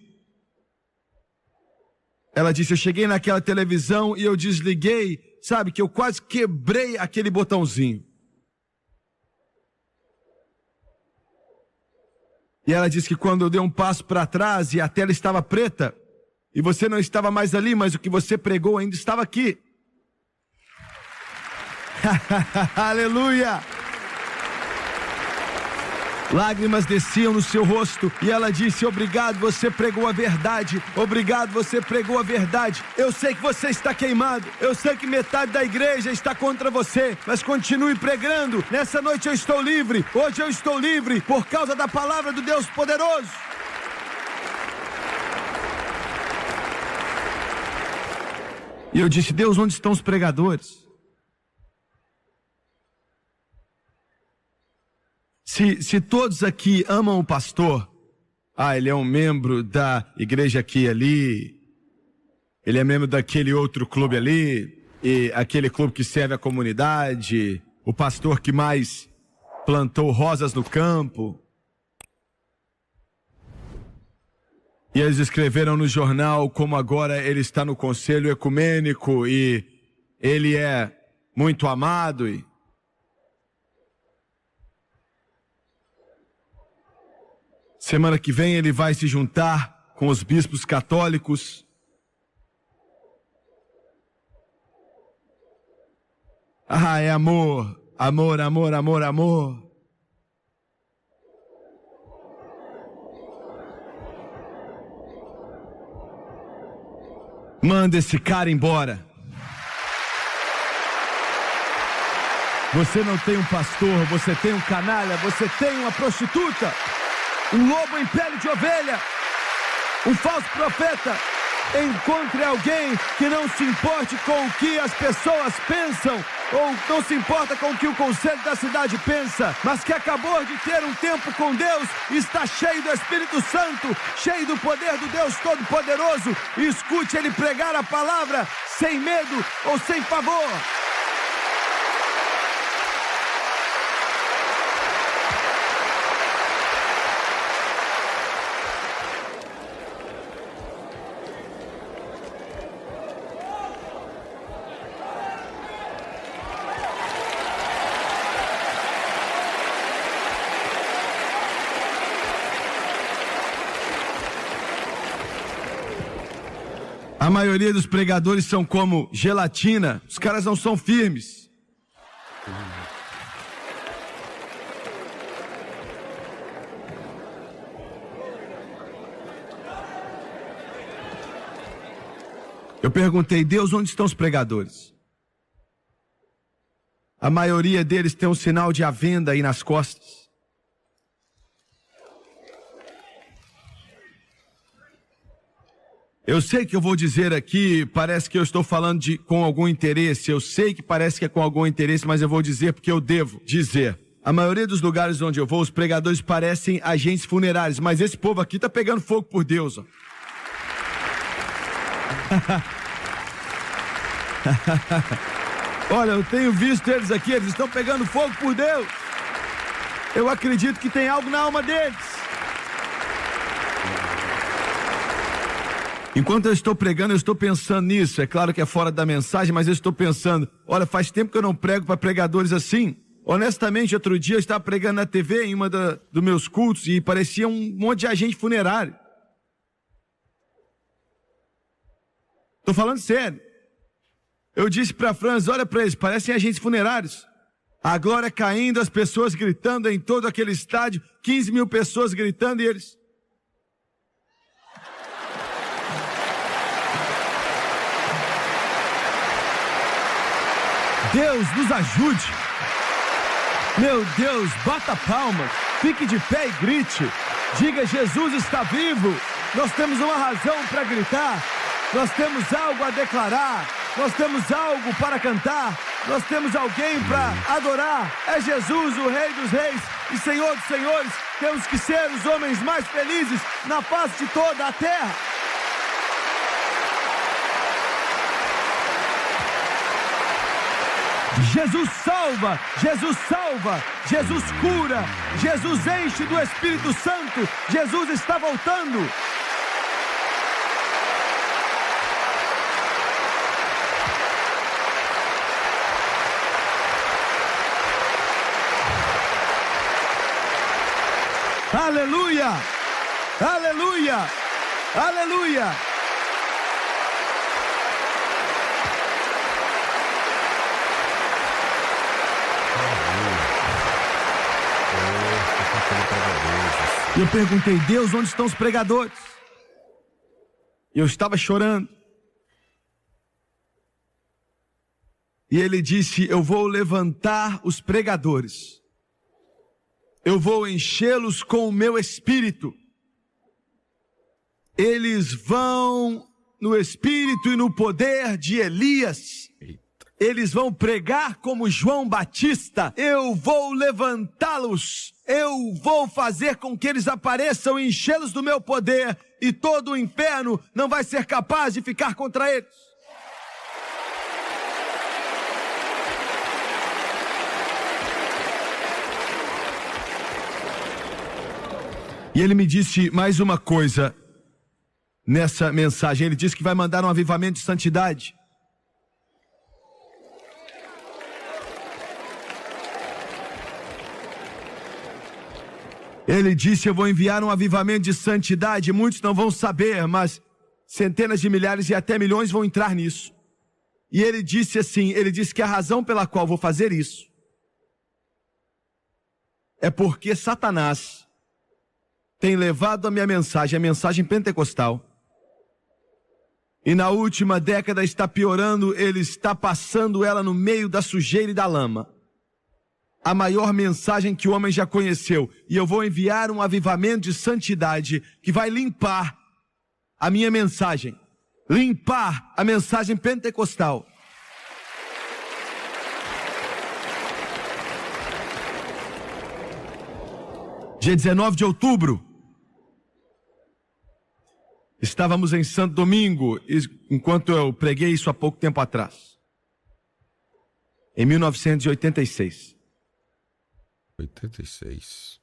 Ela disse: eu cheguei naquela televisão e eu desliguei, sabe, que eu quase quebrei aquele botãozinho. E ela disse que quando eu dei um passo para trás e a tela estava preta, e você não estava mais ali, mas o que você pregou ainda estava aqui. Aleluia! Lágrimas desciam no seu rosto e ela disse: obrigado, você pregou a verdade. Obrigado, você pregou a verdade. Eu sei que você está queimado, eu sei que metade da igreja está contra você, mas continue pregando. Nessa noite eu estou livre, hoje eu estou livre por causa da palavra do Deus poderoso. E eu disse: Deus, onde estão os pregadores? Se todos aqui amam o pastor, ele é um membro da igreja aqui e ali, ele é membro daquele outro clube ali, e aquele clube que serve a comunidade, o pastor que mais plantou rosas no campo. E eles escreveram no jornal como agora ele está no conselho ecumênico e ele é muito amado e... semana que vem ele vai se juntar com os bispos católicos. É amor, amor, amor, amor, amor. Manda esse cara embora. Você não tem um pastor, você tem um canalha, você tem uma prostituta. Um lobo em pele de ovelha, um falso profeta. Encontre alguém que não se importe com o que as pessoas pensam, ou não se importa com o que o conselho da cidade pensa, mas que acabou de ter um tempo com Deus, está cheio do Espírito Santo, cheio do poder do Deus Todo-Poderoso, e escute ele pregar a palavra sem medo ou sem pavor. A maioria dos pregadores são como gelatina, os caras não são firmes. Eu perguntei: Deus, onde estão os pregadores? A maioria deles tem um sinal de à venda aí nas costas. Eu sei que eu vou dizer aqui, parece que eu estou falando com algum interesse, eu sei que parece que é com algum interesse, mas eu vou dizer porque eu devo dizer. A maioria dos lugares onde eu vou, os pregadores parecem agentes funerários, mas esse povo aqui está pegando fogo por Deus. Ó. Olha, eu tenho visto eles aqui, eles estão pegando fogo por Deus. Eu acredito que tem algo na alma deles. Enquanto eu estou pregando, eu estou pensando nisso. É claro que é fora da mensagem, mas eu estou pensando: olha, faz tempo que eu não prego para pregadores assim. Honestamente, outro dia eu estava pregando na TV em uma dos meus cultos e parecia um monte de agente funerário. Estou falando sério. Eu disse para a Franz: olha para eles, parecem agentes funerários. A glória caindo, as pessoas gritando em todo aquele estádio, 15 mil pessoas gritando e eles... Deus nos ajude. Meu Deus, bata palmas, fique de pé e grite. Diga: Jesus está vivo. Nós temos uma razão para gritar. Nós temos algo a declarar. Nós temos algo para cantar. Nós temos alguém para adorar. É Jesus, o Rei dos Reis e Senhor dos Senhores. Temos que ser os homens mais felizes na face de toda a terra. Jesus salva, Jesus salva, Jesus cura, Jesus enche do Espírito Santo, Jesus está voltando. Aleluia, aleluia, aleluia. Eu perguntei, Deus, onde estão os pregadores? Eu estava chorando. E ele disse, eu vou levantar os pregadores. Eu vou enchê-los com o meu espírito. Eles vão no espírito e no poder de Elias. Eles vão pregar como João Batista. Eu vou levantá-los. Eu vou fazer com que eles apareçam e enchê-los do meu poder. E todo o inferno não vai ser capaz de ficar contra eles. E ele me disse mais uma coisa nessa mensagem. Ele disse que vai mandar um avivamento de santidade. Ele disse, eu vou enviar um avivamento de santidade. Muitos não vão saber, mas centenas de milhares e até milhões vão entrar nisso. E ele disse assim, ele disse que a razão pela qual vou fazer isso é porque Satanás tem levado a minha mensagem, a mensagem pentecostal, e na última década está piorando, ele está passando ela no meio da sujeira e da lama. A maior mensagem que o homem já conheceu. E eu vou enviar um avivamento de santidade que vai limpar a minha mensagem. Limpar a mensagem pentecostal. Dia 19 de outubro. Estávamos em Santo Domingo, enquanto eu preguei isso há pouco tempo atrás. Em 1986. 86.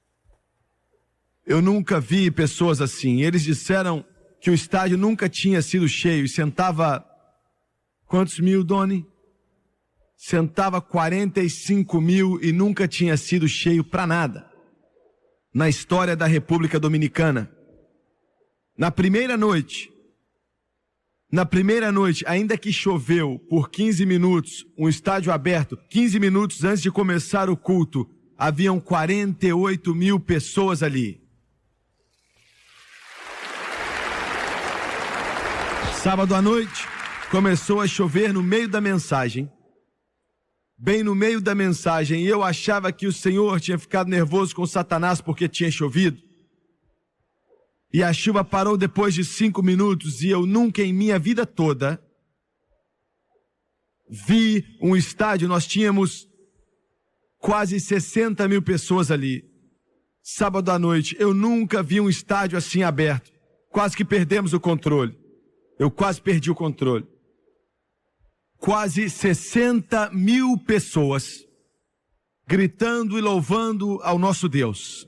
Eu nunca vi pessoas assim. Eles disseram que o estádio nunca tinha sido cheio. E sentava... Quantos mil, Doni? Sentava 45 mil e nunca tinha sido cheio para nada. Na história da República Dominicana. Na primeira noite, ainda que choveu por 15 minutos, um estádio aberto, 15 minutos antes de começar o culto, haviam 48 mil pessoas ali. Sábado à noite, começou a chover no meio da mensagem. Bem no meio da mensagem, e eu achava que o Senhor tinha ficado nervoso com Satanás porque tinha chovido. E a chuva parou depois de 5 minutos, e eu nunca em minha vida toda vi um estádio. Nós tínhamos quase 60 mil pessoas ali. Sábado à noite, eu nunca vi um estádio assim aberto. Quase que perdemos o controle. Eu quase perdi o controle. Quase 60 mil pessoas gritando e louvando ao nosso Deus.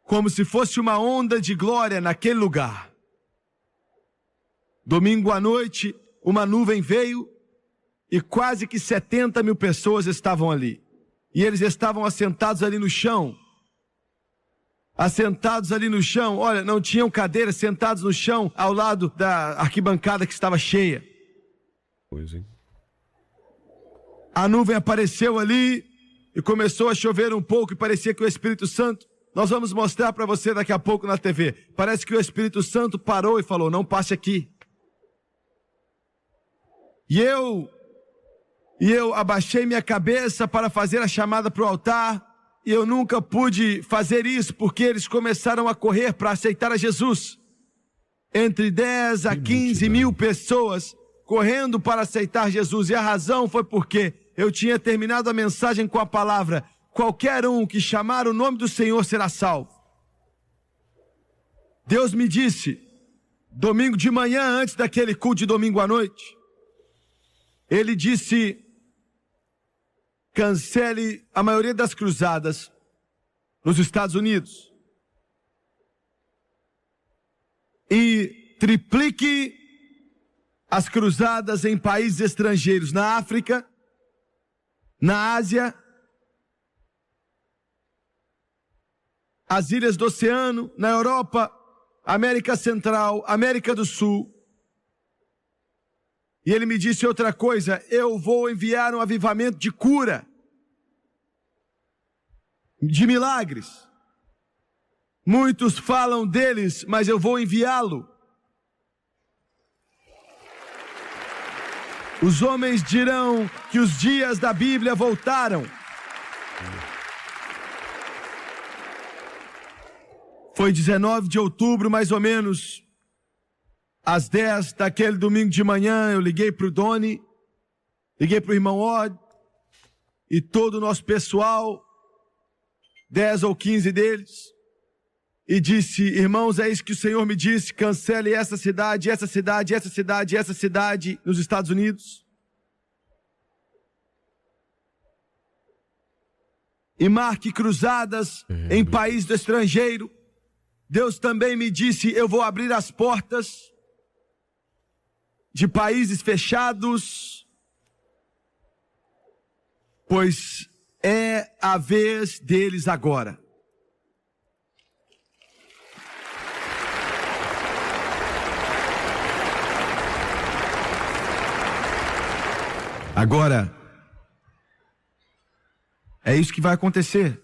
Como se fosse uma onda de glória naquele lugar. Domingo à noite, uma nuvem veio e quase que 70 mil pessoas estavam ali. E eles estavam assentados ali no chão. Assentados ali no chão, olha, não tinham cadeiras, sentados no chão, ao lado da arquibancada que estava cheia. Pois, hein? A nuvem apareceu ali e começou a chover um pouco e parecia que o Espírito Santo... Nós vamos mostrar para você daqui a pouco na TV. Parece que o Espírito Santo parou e falou, não passe aqui. E eu abaixei minha cabeça para fazer a chamada para o altar. E eu nunca pude fazer isso porque eles começaram a correr para aceitar a Jesus. Entre 10 a 15 mil pessoas correndo para aceitar Jesus. E a razão foi porque eu tinha terminado a mensagem com a palavra: qualquer um que chamar o nome do Senhor será salvo. Deus me disse, domingo de manhã, antes daquele culto de domingo à noite, Ele disse, cancele a maioria das cruzadas nos Estados Unidos e triplique as cruzadas em países estrangeiros, na África, na Ásia, as ilhas do oceano, na Europa, América Central, América do Sul. E ele me disse outra coisa: eu vou enviar um avivamento de cura, de milagres. Muitos falam deles, mas eu vou enviá-lo. Os homens dirão que os dias da Bíblia voltaram. Foi 19 de outubro, mais ou menos, às 10 daquele domingo de manhã, eu liguei para o Doni, liguei para o irmão Odd e todo o nosso pessoal, 10 ou 15 deles, e disse: irmãos, é isso que o Senhor me disse, cancele essa cidade, essa cidade, essa cidade, essa cidade nos Estados Unidos. E marque cruzadas em país do estrangeiro. Deus também me disse: eu vou abrir as portas de países fechados, pois é a vez deles agora. Agora, é isso que vai acontecer.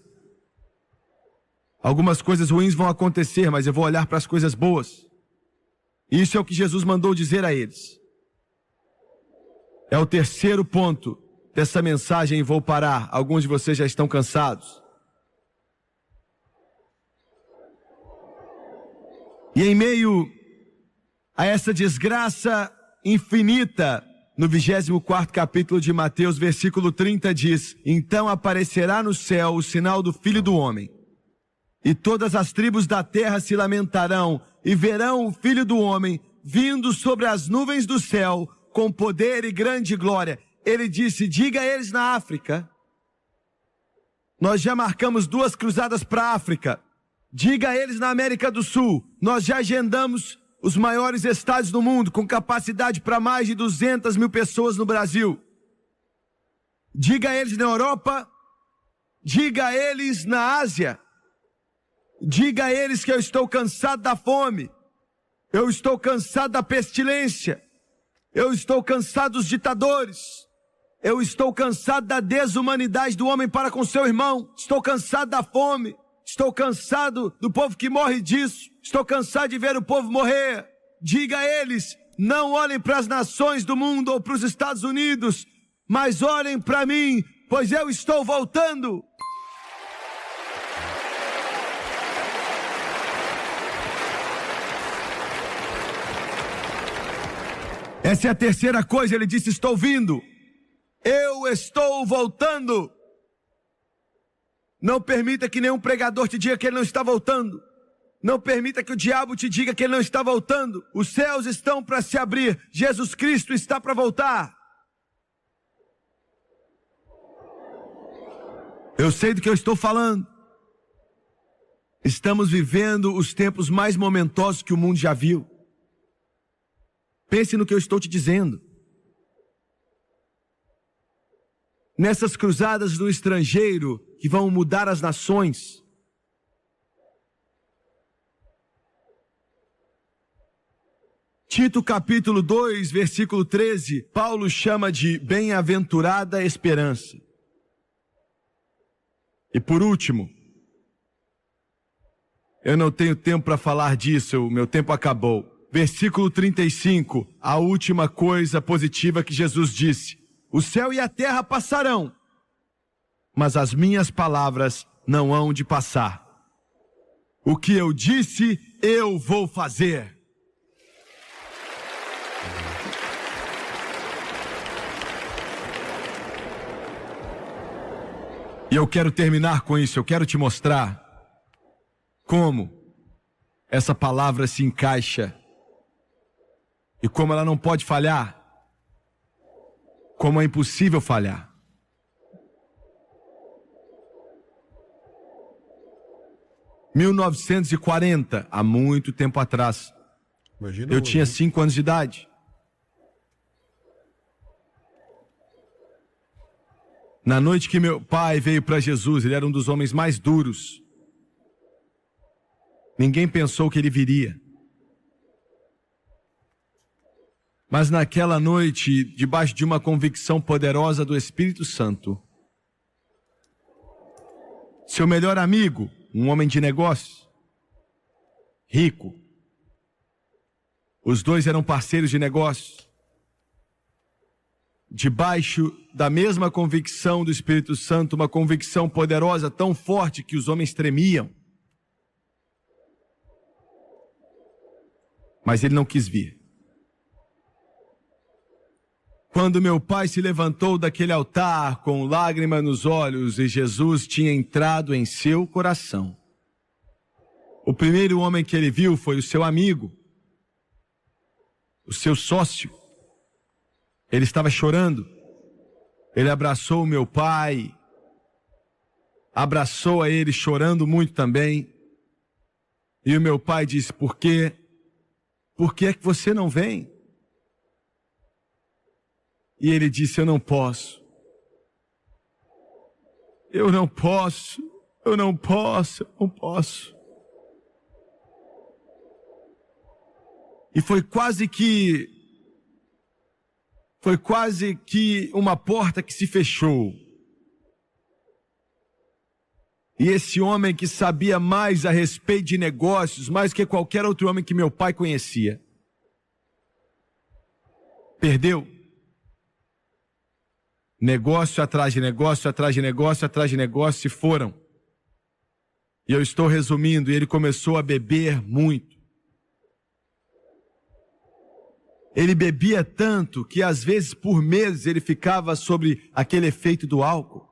Algumas coisas ruins vão acontecer, mas eu vou olhar para as coisas boas. Isso é o que Jesus mandou dizer a eles. É o terceiro ponto dessa mensagem e vou parar. Alguns de vocês já estão cansados. E em meio a essa desgraça infinita, no 24º capítulo de Mateus, versículo 30 diz: então aparecerá no céu o sinal do Filho do Homem. E todas as tribos da terra se lamentarão e verão o Filho do Homem vindo sobre as nuvens do céu com poder e grande glória. Ele disse: diga a eles na África. Nós já marcamos 2 cruzadas para a África. Diga a eles na América do Sul. Nós já agendamos os maiores estádios do mundo, com capacidade para mais de 200 mil pessoas no Brasil. Diga a eles na Europa. Diga a eles na Ásia. Diga a eles que eu estou cansado da fome, eu estou cansado da pestilência, eu estou cansado dos ditadores, eu estou cansado da desumanidade do homem para com seu irmão, estou cansado da fome, estou cansado do povo que morre disso, estou cansado de ver o povo morrer. Diga a eles: não olhem para as nações do mundo ou para os Estados Unidos, mas olhem para mim, pois eu estou voltando. Essa é a terceira coisa. Ele disse: estou vindo, eu estou voltando. Não permita que nenhum pregador te diga que ele não está voltando. Não permita que o diabo te diga que ele não está voltando. Os céus estão para se abrir, Jesus Cristo está para voltar. Eu sei do que eu estou falando. Estamos vivendo os tempos mais momentosos que o mundo já viu. Pense no que eu estou te dizendo. Nessas cruzadas no estrangeiro que vão mudar as nações. Tito capítulo 2, versículo 13, Paulo chama de bem-aventurada esperança. E por último, eu não tenho tempo para falar disso, o meu tempo acabou. Versículo 35, a última coisa positiva que Jesus disse: o céu e a terra passarão, mas as minhas palavras não hão de passar. O que eu disse, eu vou fazer. E eu quero terminar com isso, eu quero te mostrar como essa palavra se encaixa e como ela não pode falhar, como é impossível falhar. 1940, há muito tempo atrás. Imagina Eu hoje, tinha hein? 5 anos de idade. Na noite que meu pai veio para Jesus, ele era um dos homens mais duros. Ninguém pensou que ele viria. Mas naquela noite, debaixo de uma convicção poderosa do Espírito Santo, seu melhor amigo, um homem de negócios, rico, os dois eram parceiros de negócios, debaixo da mesma convicção do Espírito Santo, uma convicção poderosa, tão forte que os homens tremiam. Mas ele não quis vir. Quando meu pai se levantou daquele altar com lágrima nos olhos e Jesus tinha entrado em seu coração, o primeiro homem que ele viu foi o seu amigo, o seu sócio. Ele estava chorando. Ele abraçou o meu pai, abraçou a ele chorando muito também. E o meu pai disse: por quê? Por que é que você não vem? E ele disse: eu não posso. Eu não posso. Eu não posso. Eu não posso. E foi quase que uma porta que se fechou. E esse homem que sabia mais a respeito de negócios, mais que qualquer outro homem que meu pai conhecia, perdeu. Negócio atrás de negócio, atrás de negócio, atrás de negócio, se foram. E eu estou resumindo, e ele começou a beber muito. Ele bebia tanto que às vezes por meses ele ficava sobre aquele efeito do álcool.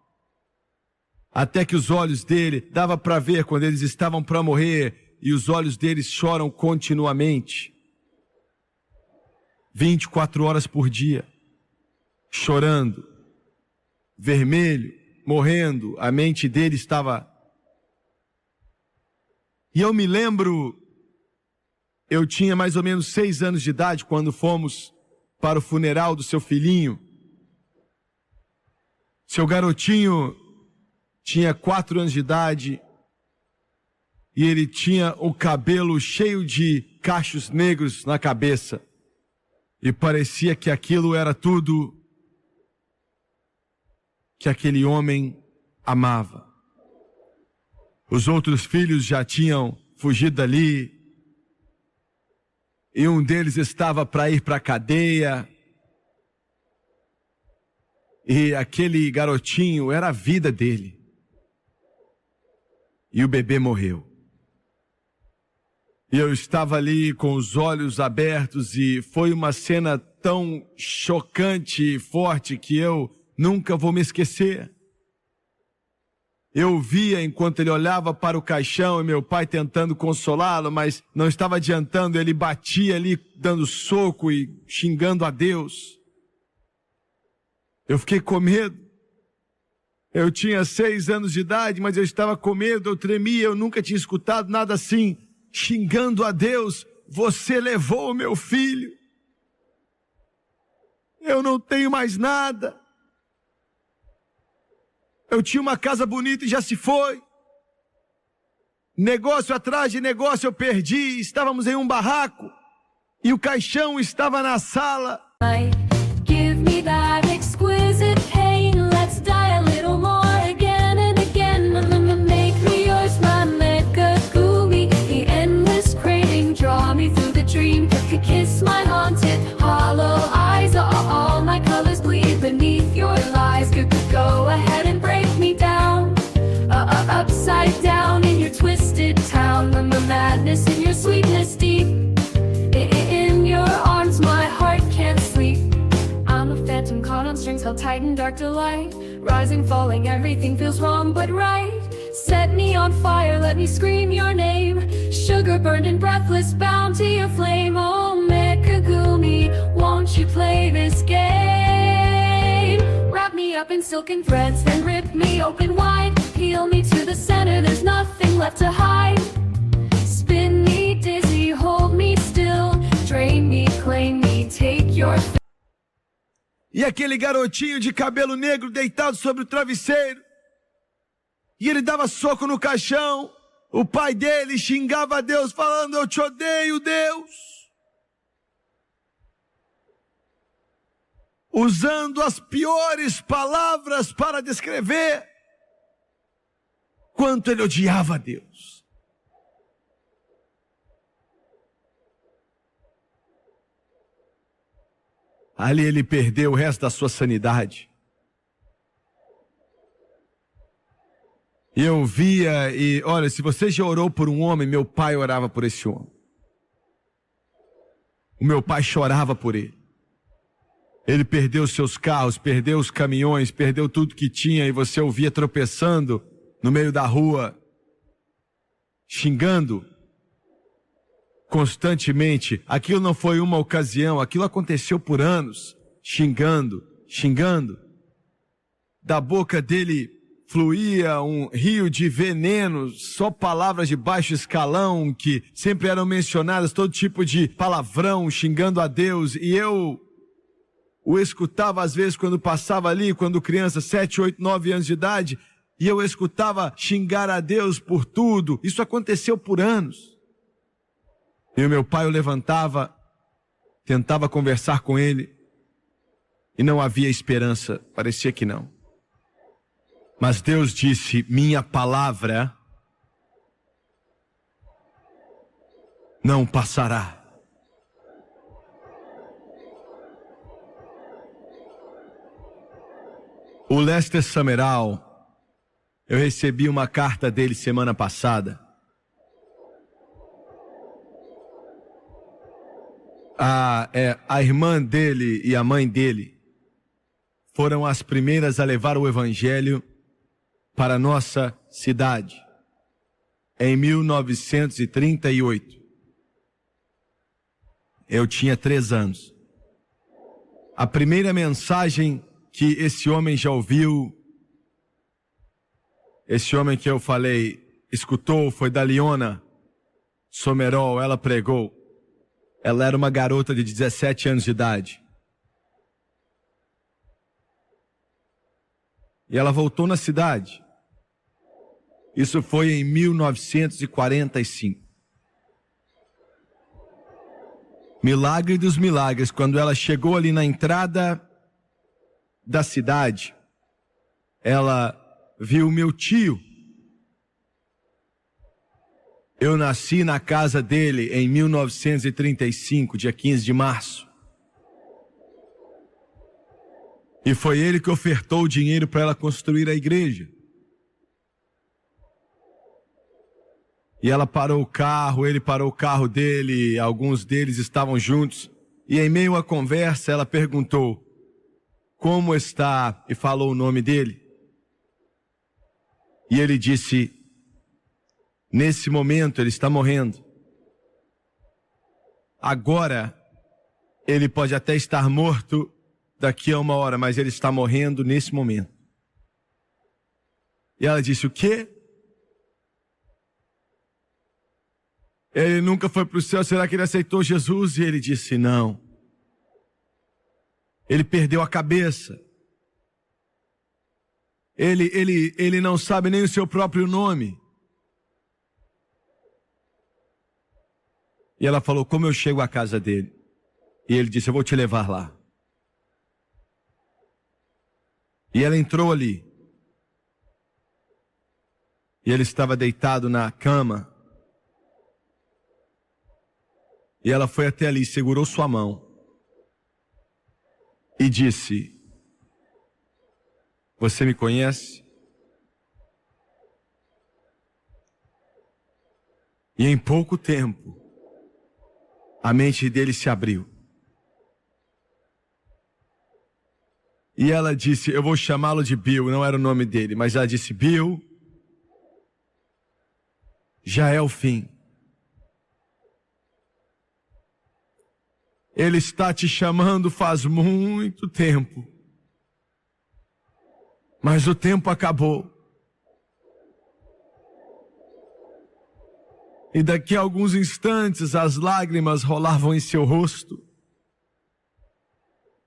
Até que os olhos dele, dava para ver quando eles estavam para morrer, e os olhos deles choram continuamente. 24 horas por dia, chorando, vermelho, morrendo, a mente dele estava... E eu me lembro... Eu tinha mais ou menos 6 anos de idade quando fomos para o funeral do seu filhinho. Seu garotinho tinha 4 anos de idade e ele tinha o cabelo cheio de cachos negros na cabeça. E parecia que aquilo era tudo que aquele homem amava. Os outros filhos já tinham fugido dali. E um deles estava para ir para a cadeia. E aquele garotinho era a vida dele. E o bebê morreu. E eu estava ali com os olhos abertos e foi uma cena tão chocante e forte que eu nunca vou me esquecer. Eu via enquanto ele olhava para o caixão e meu pai tentando consolá-lo, mas não estava adiantando, ele batia ali dando soco e xingando a Deus. Eu fiquei com medo. Eu tinha 6 anos de idade, mas eu estava com medo, eu tremia, eu nunca tinha escutado nada assim, xingando a Deus: você levou o meu filho. Eu não tenho mais nada. Eu tinha uma casa bonita e já se foi. Negócio atrás de negócio eu perdi. Estávamos em um barraco e o caixão estava na sala. Give me that exquisite pain. Let's die a little more again and again. Make me yours, my Megagumi. The endless craving, draw me through the dream. Kiss my haunted hollow eyes. All my colors bleed beneath your lies. Go ahead and break me down, upside down in your twisted town. The madness in your sweetness deep. In your arms my heart can't sleep. I'm a phantom caught on strings, held tight in dark delight. Rising, falling, everything feels wrong but right. Set me on fire, let me scream your name. Sugar burned and breathless, bound to your flame. Oh Megagumi, won't you play this game? Wrap me up in find silken threads, then rip me open wide. Peel me to the center, there's nothing left to hide. Spin me dizzy, hold me still. Drain me, claim me, take your E aquele garotinho de cabelo negro deitado sobre o travesseiro. E ele dava soco no caixão. O pai dele xingava a Deus falando: eu te odeio, Deus. Usando as piores palavras para descrever quanto ele odiava a Deus. Ali ele perdeu o resto da sua sanidade. E eu via, e olha, se você já orou por um homem, meu pai orava por esse homem. O meu pai chorava por ele. Ele perdeu seus carros, perdeu os caminhões, perdeu tudo que tinha, e você o via tropeçando no meio da rua, xingando constantemente. Aquilo não foi uma ocasião, aquilo aconteceu por anos, xingando. Da boca dele fluía um rio de veneno, só palavras de baixo escalão que sempre eram mencionadas, todo tipo de palavrão, xingando a Deus. E eu o escutava às vezes quando passava ali, quando criança, 7, 8, 9 anos de idade, e eu escutava xingar a Deus por tudo. Isso aconteceu por anos. E o meu pai o levantava, tentava conversar com ele, e não havia esperança, parecia que não. Mas Deus disse: minha palavra não passará. O Lester Summerall, eu recebi uma carta dele semana passada. A irmã dele e a mãe dele foram as primeiras a levar o evangelho para a nossa cidade, em 1938. Eu tinha 3 anos. A primeira mensagem que esse homem já ouviu, esse homem que eu falei, escutou, foi da Leona Somerol. Ela pregou. Ela era uma garota de 17 anos de idade. E ela voltou na cidade. Isso foi em 1945. Milagre dos milagres, quando ela chegou ali na entrada da cidade, ela viu meu tio. Eu nasci na casa dele em 1935, dia 15 de março. E foi ele que ofertou o dinheiro para ela construir a igreja. E ela parou o carro, ele parou o carro dele, alguns deles estavam juntos. E em meio à conversa ela perguntou: como está? E falou o nome dele. E ele disse: nesse momento ele está morrendo. Agora, ele pode até estar morto daqui a 1 hora, mas ele está morrendo nesse momento. E ela disse: o quê? Ele nunca foi para o céu, será que ele aceitou Jesus? E ele disse: não. Ele perdeu a cabeça. Ele não sabe nem o seu próprio nome. E ela falou: como eu chego à casa dele? E ele disse: eu vou te levar lá. E ela entrou ali. E ele estava deitado na cama. E ela foi até ali, segurou sua mão e disse: você me conhece? E em pouco tempo, a mente dele se abriu. E ela disse: eu vou chamá-lo de Bill, não era o nome dele, mas ela disse: Bill, já é o fim. Ele está te chamando faz muito tempo. Mas o tempo acabou. E daqui a alguns instantes as lágrimas rolavam em seu rosto.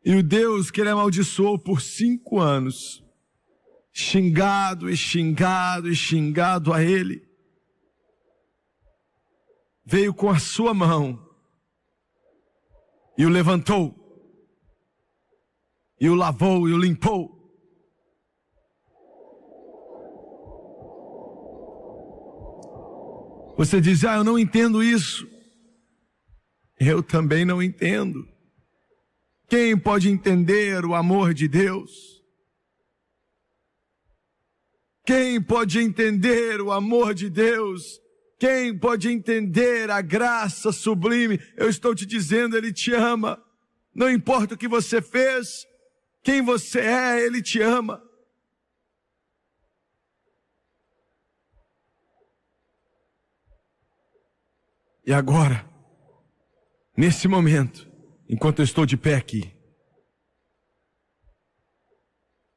E o Deus que ele amaldiçoou por 5 anos, xingado e xingado e xingado a ele, veio com a sua mão e o levantou, e o lavou e o limpou. Você diz, eu não entendo isso. Eu também não entendo. Quem pode entender o amor de Deus? Quem pode entender o amor de Deus? Quem pode entender a graça sublime? Eu estou te dizendo, Ele te ama. Não importa o que você fez, quem você é, Ele te ama. E agora, nesse momento, enquanto eu estou de pé aqui,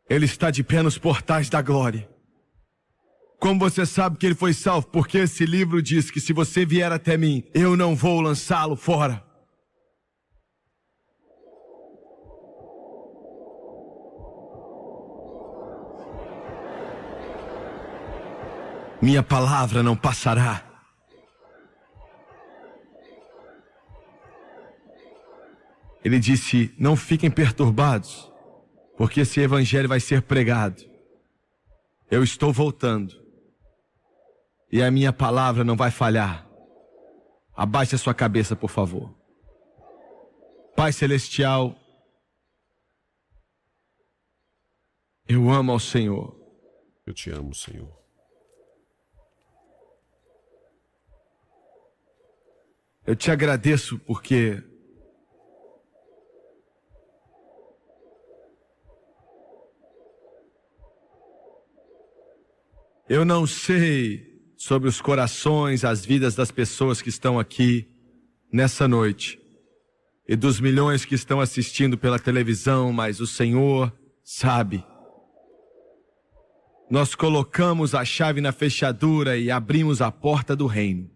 Ele está de pé nos portais da glória. Como você sabe que ele foi salvo? Porque esse livro diz que se você vier até mim, eu não vou lançá-lo fora. Minha palavra não passará. Ele disse, não fiquem perturbados, porque esse evangelho vai ser pregado. Eu estou voltando. E a minha palavra não vai falhar. Abaixe a sua cabeça, por favor. Pai Celestial, eu amo ao Senhor. Eu te amo, Senhor. Eu te agradeço porque eu não sei sobre os corações, as vidas das pessoas que estão aqui nessa noite e dos milhões que estão assistindo pela televisão, mas o Senhor sabe. Nós colocamos a chave na fechadura e abrimos a porta do reino.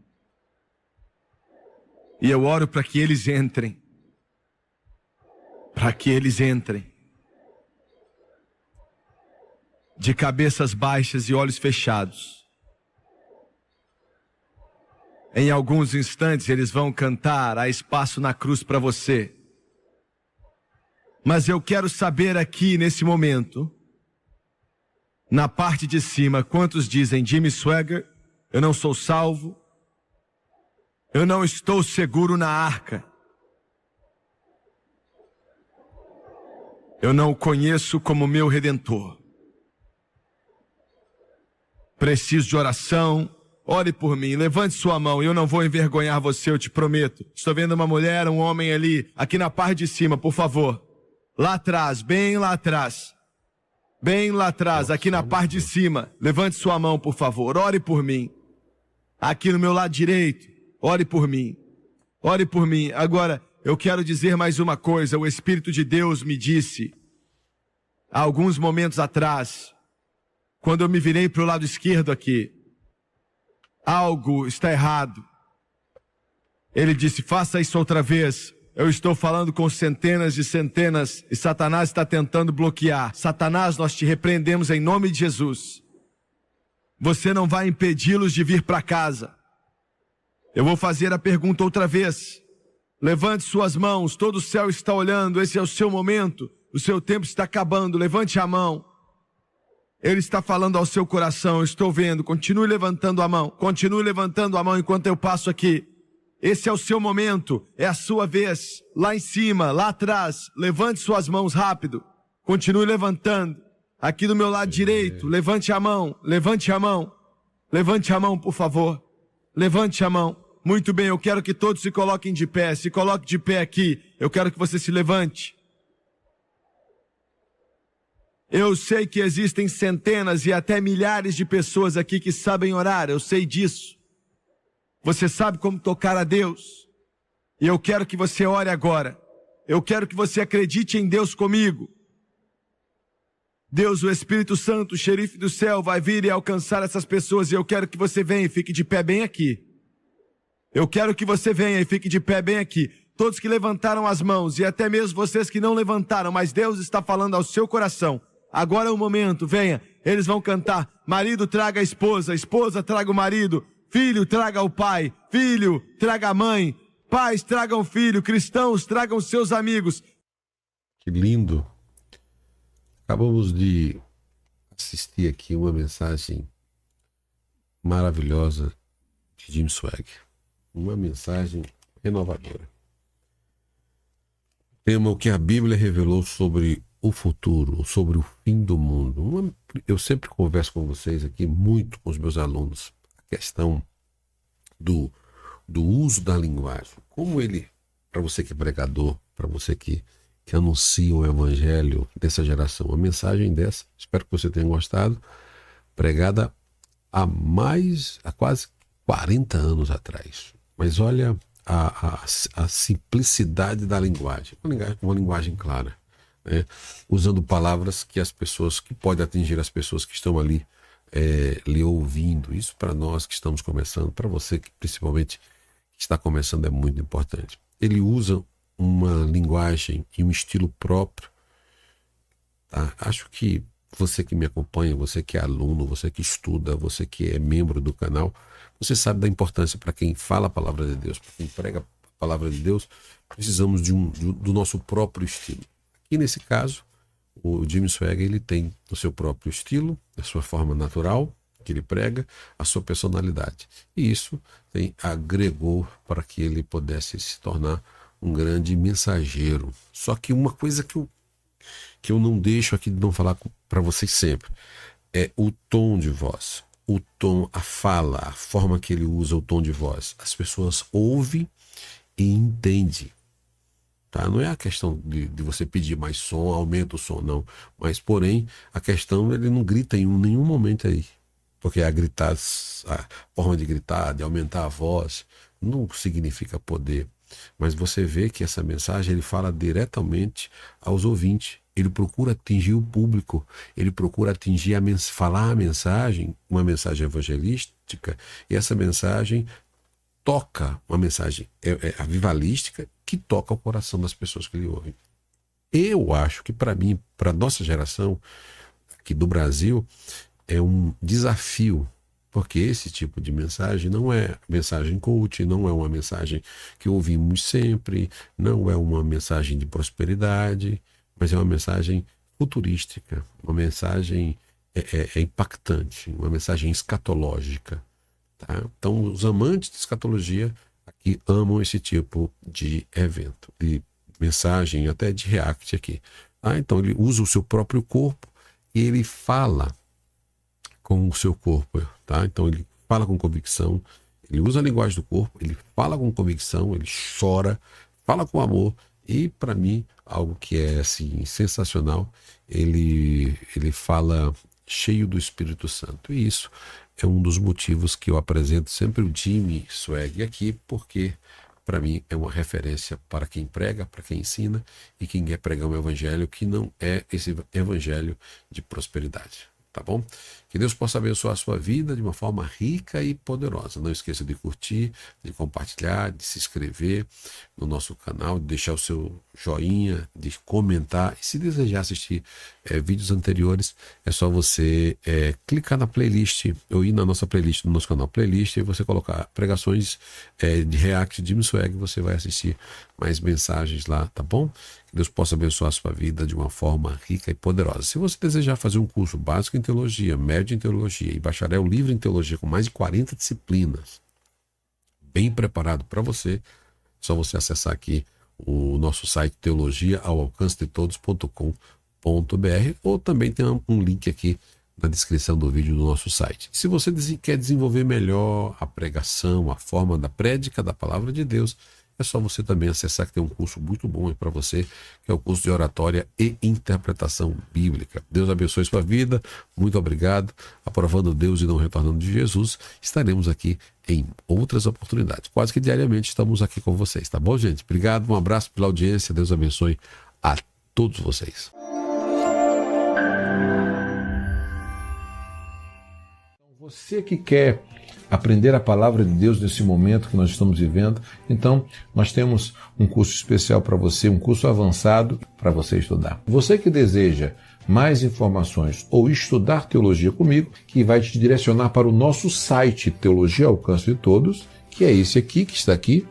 E eu oro para que eles entrem. Para que eles entrem. De cabeças baixas e olhos fechados. Em alguns instantes eles vão cantar Há Espaço na Cruz para você. Mas eu quero saber aqui nesse momento, na parte de cima, quantos dizem Jimmy Swaggart, eu não sou salvo, eu não estou seguro na arca. Eu não o conheço como meu Redentor. Preciso de oração. Ore por mim, levante sua mão, eu não vou envergonhar você, eu te prometo. Estou vendo uma mulher, um homem ali, aqui na parte de cima, por favor. Lá atrás, bem lá atrás. Bem lá atrás, aqui na parte de cima. Levante sua mão, por favor, ore por mim. Aqui no meu lado direito, ore por mim. Ore por mim. Agora, eu quero dizer mais uma coisa. O Espírito de Deus me disse, há alguns momentos atrás, quando eu me virei para o lado esquerdo aqui, algo está errado. Ele disse, faça isso outra vez. Eu estou falando com centenas e centenas e Satanás está tentando bloquear. Satanás, nós te repreendemos em nome de Jesus. Você não vai impedi-los de vir para casa. Eu vou fazer a pergunta outra vez. Levante suas mãos, todo o céu está olhando, esse é o seu momento. O seu tempo está acabando, levante a mão. Ele está falando ao seu coração, eu estou vendo, continue levantando a mão enquanto eu passo aqui. Esse é o seu momento, é a sua vez, lá em cima, lá atrás, levante suas mãos rápido, continue levantando, aqui do meu lado direito, levante a mão, por favor, levante a mão. Muito bem, eu quero que todos se coloquem de pé, se coloque de pé aqui, eu quero que você se levante. Eu sei que existem centenas e até milhares de pessoas aqui que sabem orar, eu sei disso. Você sabe como tocar a Deus. E eu quero que você ore agora. Eu quero que você acredite em Deus comigo. Deus, o Espírito Santo, o xerife do céu, vai vir e alcançar essas pessoas. E eu quero que você venha e fique de pé bem aqui. Eu quero que você venha e fique de pé bem aqui. Todos que levantaram as mãos e até mesmo vocês que não levantaram, mas Deus está falando ao seu coração. Agora é o momento, venha. Eles vão cantar. Marido traga a esposa traga o marido. Filho traga o pai, filho traga a mãe. Pais tragam o filho, cristãos tragam seus amigos. Que lindo. Acabamos de assistir aqui uma mensagem maravilhosa de Jim Swaggart. Uma mensagem renovadora. Tema o que a Bíblia revelou sobre o futuro, sobre o fim do mundo. Eu sempre converso com vocês aqui, muito com os meus alunos, a questão do uso da linguagem. Como ele, para você que é pregador, para você que anuncia o evangelho dessa geração, uma mensagem dessa, espero que você tenha gostado, pregada há quase 40 anos atrás. Mas olha a simplicidade da linguagem, uma linguagem clara, né? Usando palavras que podem atingir as pessoas que estão ali lhe ouvindo. Isso para nós que estamos começando, para você que principalmente está começando, é muito importante. Ele usa uma linguagem e um estilo próprio, tá? Acho que você que me acompanha, você que é aluno, você que estuda, você que é membro do canal, você sabe da importância para quem fala a palavra de Deus, para quem prega a palavra de Deus. Precisamos do nosso próprio estilo. Aqui nesse caso, o Jim Swaggart, ele tem o seu próprio estilo, a sua forma natural que ele prega, a sua personalidade. E isso agregou para que ele pudesse se tornar um grande mensageiro. Só que uma coisa que eu não deixo aqui de não falar para vocês sempre é o tom de voz, o tom, a fala, a forma que ele usa o tom de voz. As pessoas ouvem e entendem. Tá? Não é a questão de você pedir mais som, aumenta o som, não. Mas, porém, a questão, ele não grita em nenhum momento aí. Porque a forma de gritar, de aumentar a voz, não significa poder. Mas você vê que essa mensagem, ele fala diretamente aos ouvintes. Ele procura atingir o público. Ele procura atingir, falar a mensagem, uma mensagem evangelística. E essa mensagem toca, uma mensagem avivalística que toca o coração das pessoas que lhe ouvem. Eu acho que para mim, para a nossa geração aqui do Brasil, é um desafio, porque esse tipo de mensagem não é mensagem coach, não é uma mensagem que ouvimos sempre, não é uma mensagem de prosperidade, mas é uma mensagem futurística, uma mensagem impactante, uma mensagem escatológica. Tá? Então, os amantes de escatologia aqui amam esse tipo de evento, de mensagem, até de react aqui. Tá? Então, ele usa o seu próprio corpo e ele fala com o seu corpo. Tá? Então, ele fala com convicção, ele usa a linguagem do corpo, ele fala com convicção, ele chora, fala com amor. E, para mim, algo que é assim, sensacional, ele fala cheio do Espírito Santo. E isso é um dos motivos que eu apresento sempre o Jim Swaggart aqui, porque para mim é uma referência para quem prega, para quem ensina e quem quer pregar um evangelho que não é esse evangelho de prosperidade. Tá bom? Que Deus possa abençoar a sua vida de uma forma rica e poderosa. Não esqueça de curtir, de compartilhar, de se inscrever no nosso canal, de deixar o seu joinha, de comentar. E se desejar assistir vídeos anteriores, é só você clicar na playlist, ou ir na nossa playlist, no nosso canal playlist, e você colocar pregações de React de Jim Swaggart, você vai assistir mais mensagens lá, tá bom? Que Deus possa abençoar a sua vida de uma forma rica e poderosa. Se você desejar fazer um curso básico em teologia, médio em teologia e bacharel livre em teologia com mais de 40 disciplinas, bem preparado para você, é só você acessar aqui o nosso site teologiaaoalcancedetodos.com.br, ou também tem um link aqui na descrição do vídeo do nosso site. Se você quer desenvolver melhor a pregação, a forma da prédica da palavra de Deus, é só você também acessar, que tem um curso muito bom para você, que é o curso de oratória e interpretação bíblica. Deus abençoe sua vida, muito obrigado. Aprovando Deus e não retornando de Jesus, estaremos aqui em outras oportunidades. Quase que diariamente estamos aqui com vocês, tá bom, gente? Obrigado, um abraço pela audiência, Deus abençoe a todos vocês. Você que quer aprender a palavra de Deus nesse momento que nós estamos vivendo, então nós temos um curso especial para você, um curso avançado para você estudar. Você que deseja mais informações ou estudar teologia comigo, que vai te direcionar para o nosso site Teologia ao Alcance de Todos, que é esse aqui, que está aqui,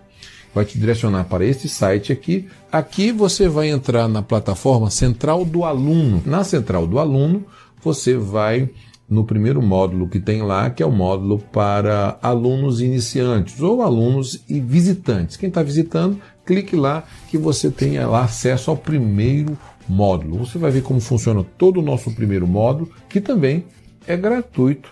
vai te direcionar para esse site aqui. Aqui você vai entrar na plataforma Central do Aluno. Na Central do Aluno, você vai no primeiro módulo que tem lá, que é o módulo para alunos iniciantes ou alunos e visitantes. Quem está visitando, clique lá que você tenha lá acesso ao primeiro módulo. Você vai ver como funciona todo o nosso primeiro módulo, que também é gratuito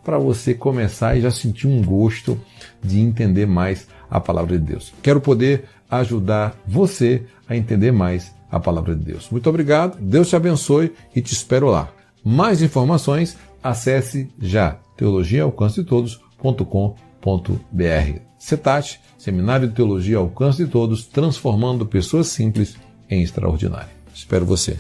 para você começar e já sentir um gosto de entender mais a palavra de Deus. Quero poder ajudar você a entender mais a palavra de Deus. Muito obrigado, Deus te abençoe e te espero lá. Mais informações, acesse já teologiaalcancetodos.com.br. CETAT, Seminário de Teologia ao Alcance de Todos, transformando pessoas simples em extraordinárias. Espero você.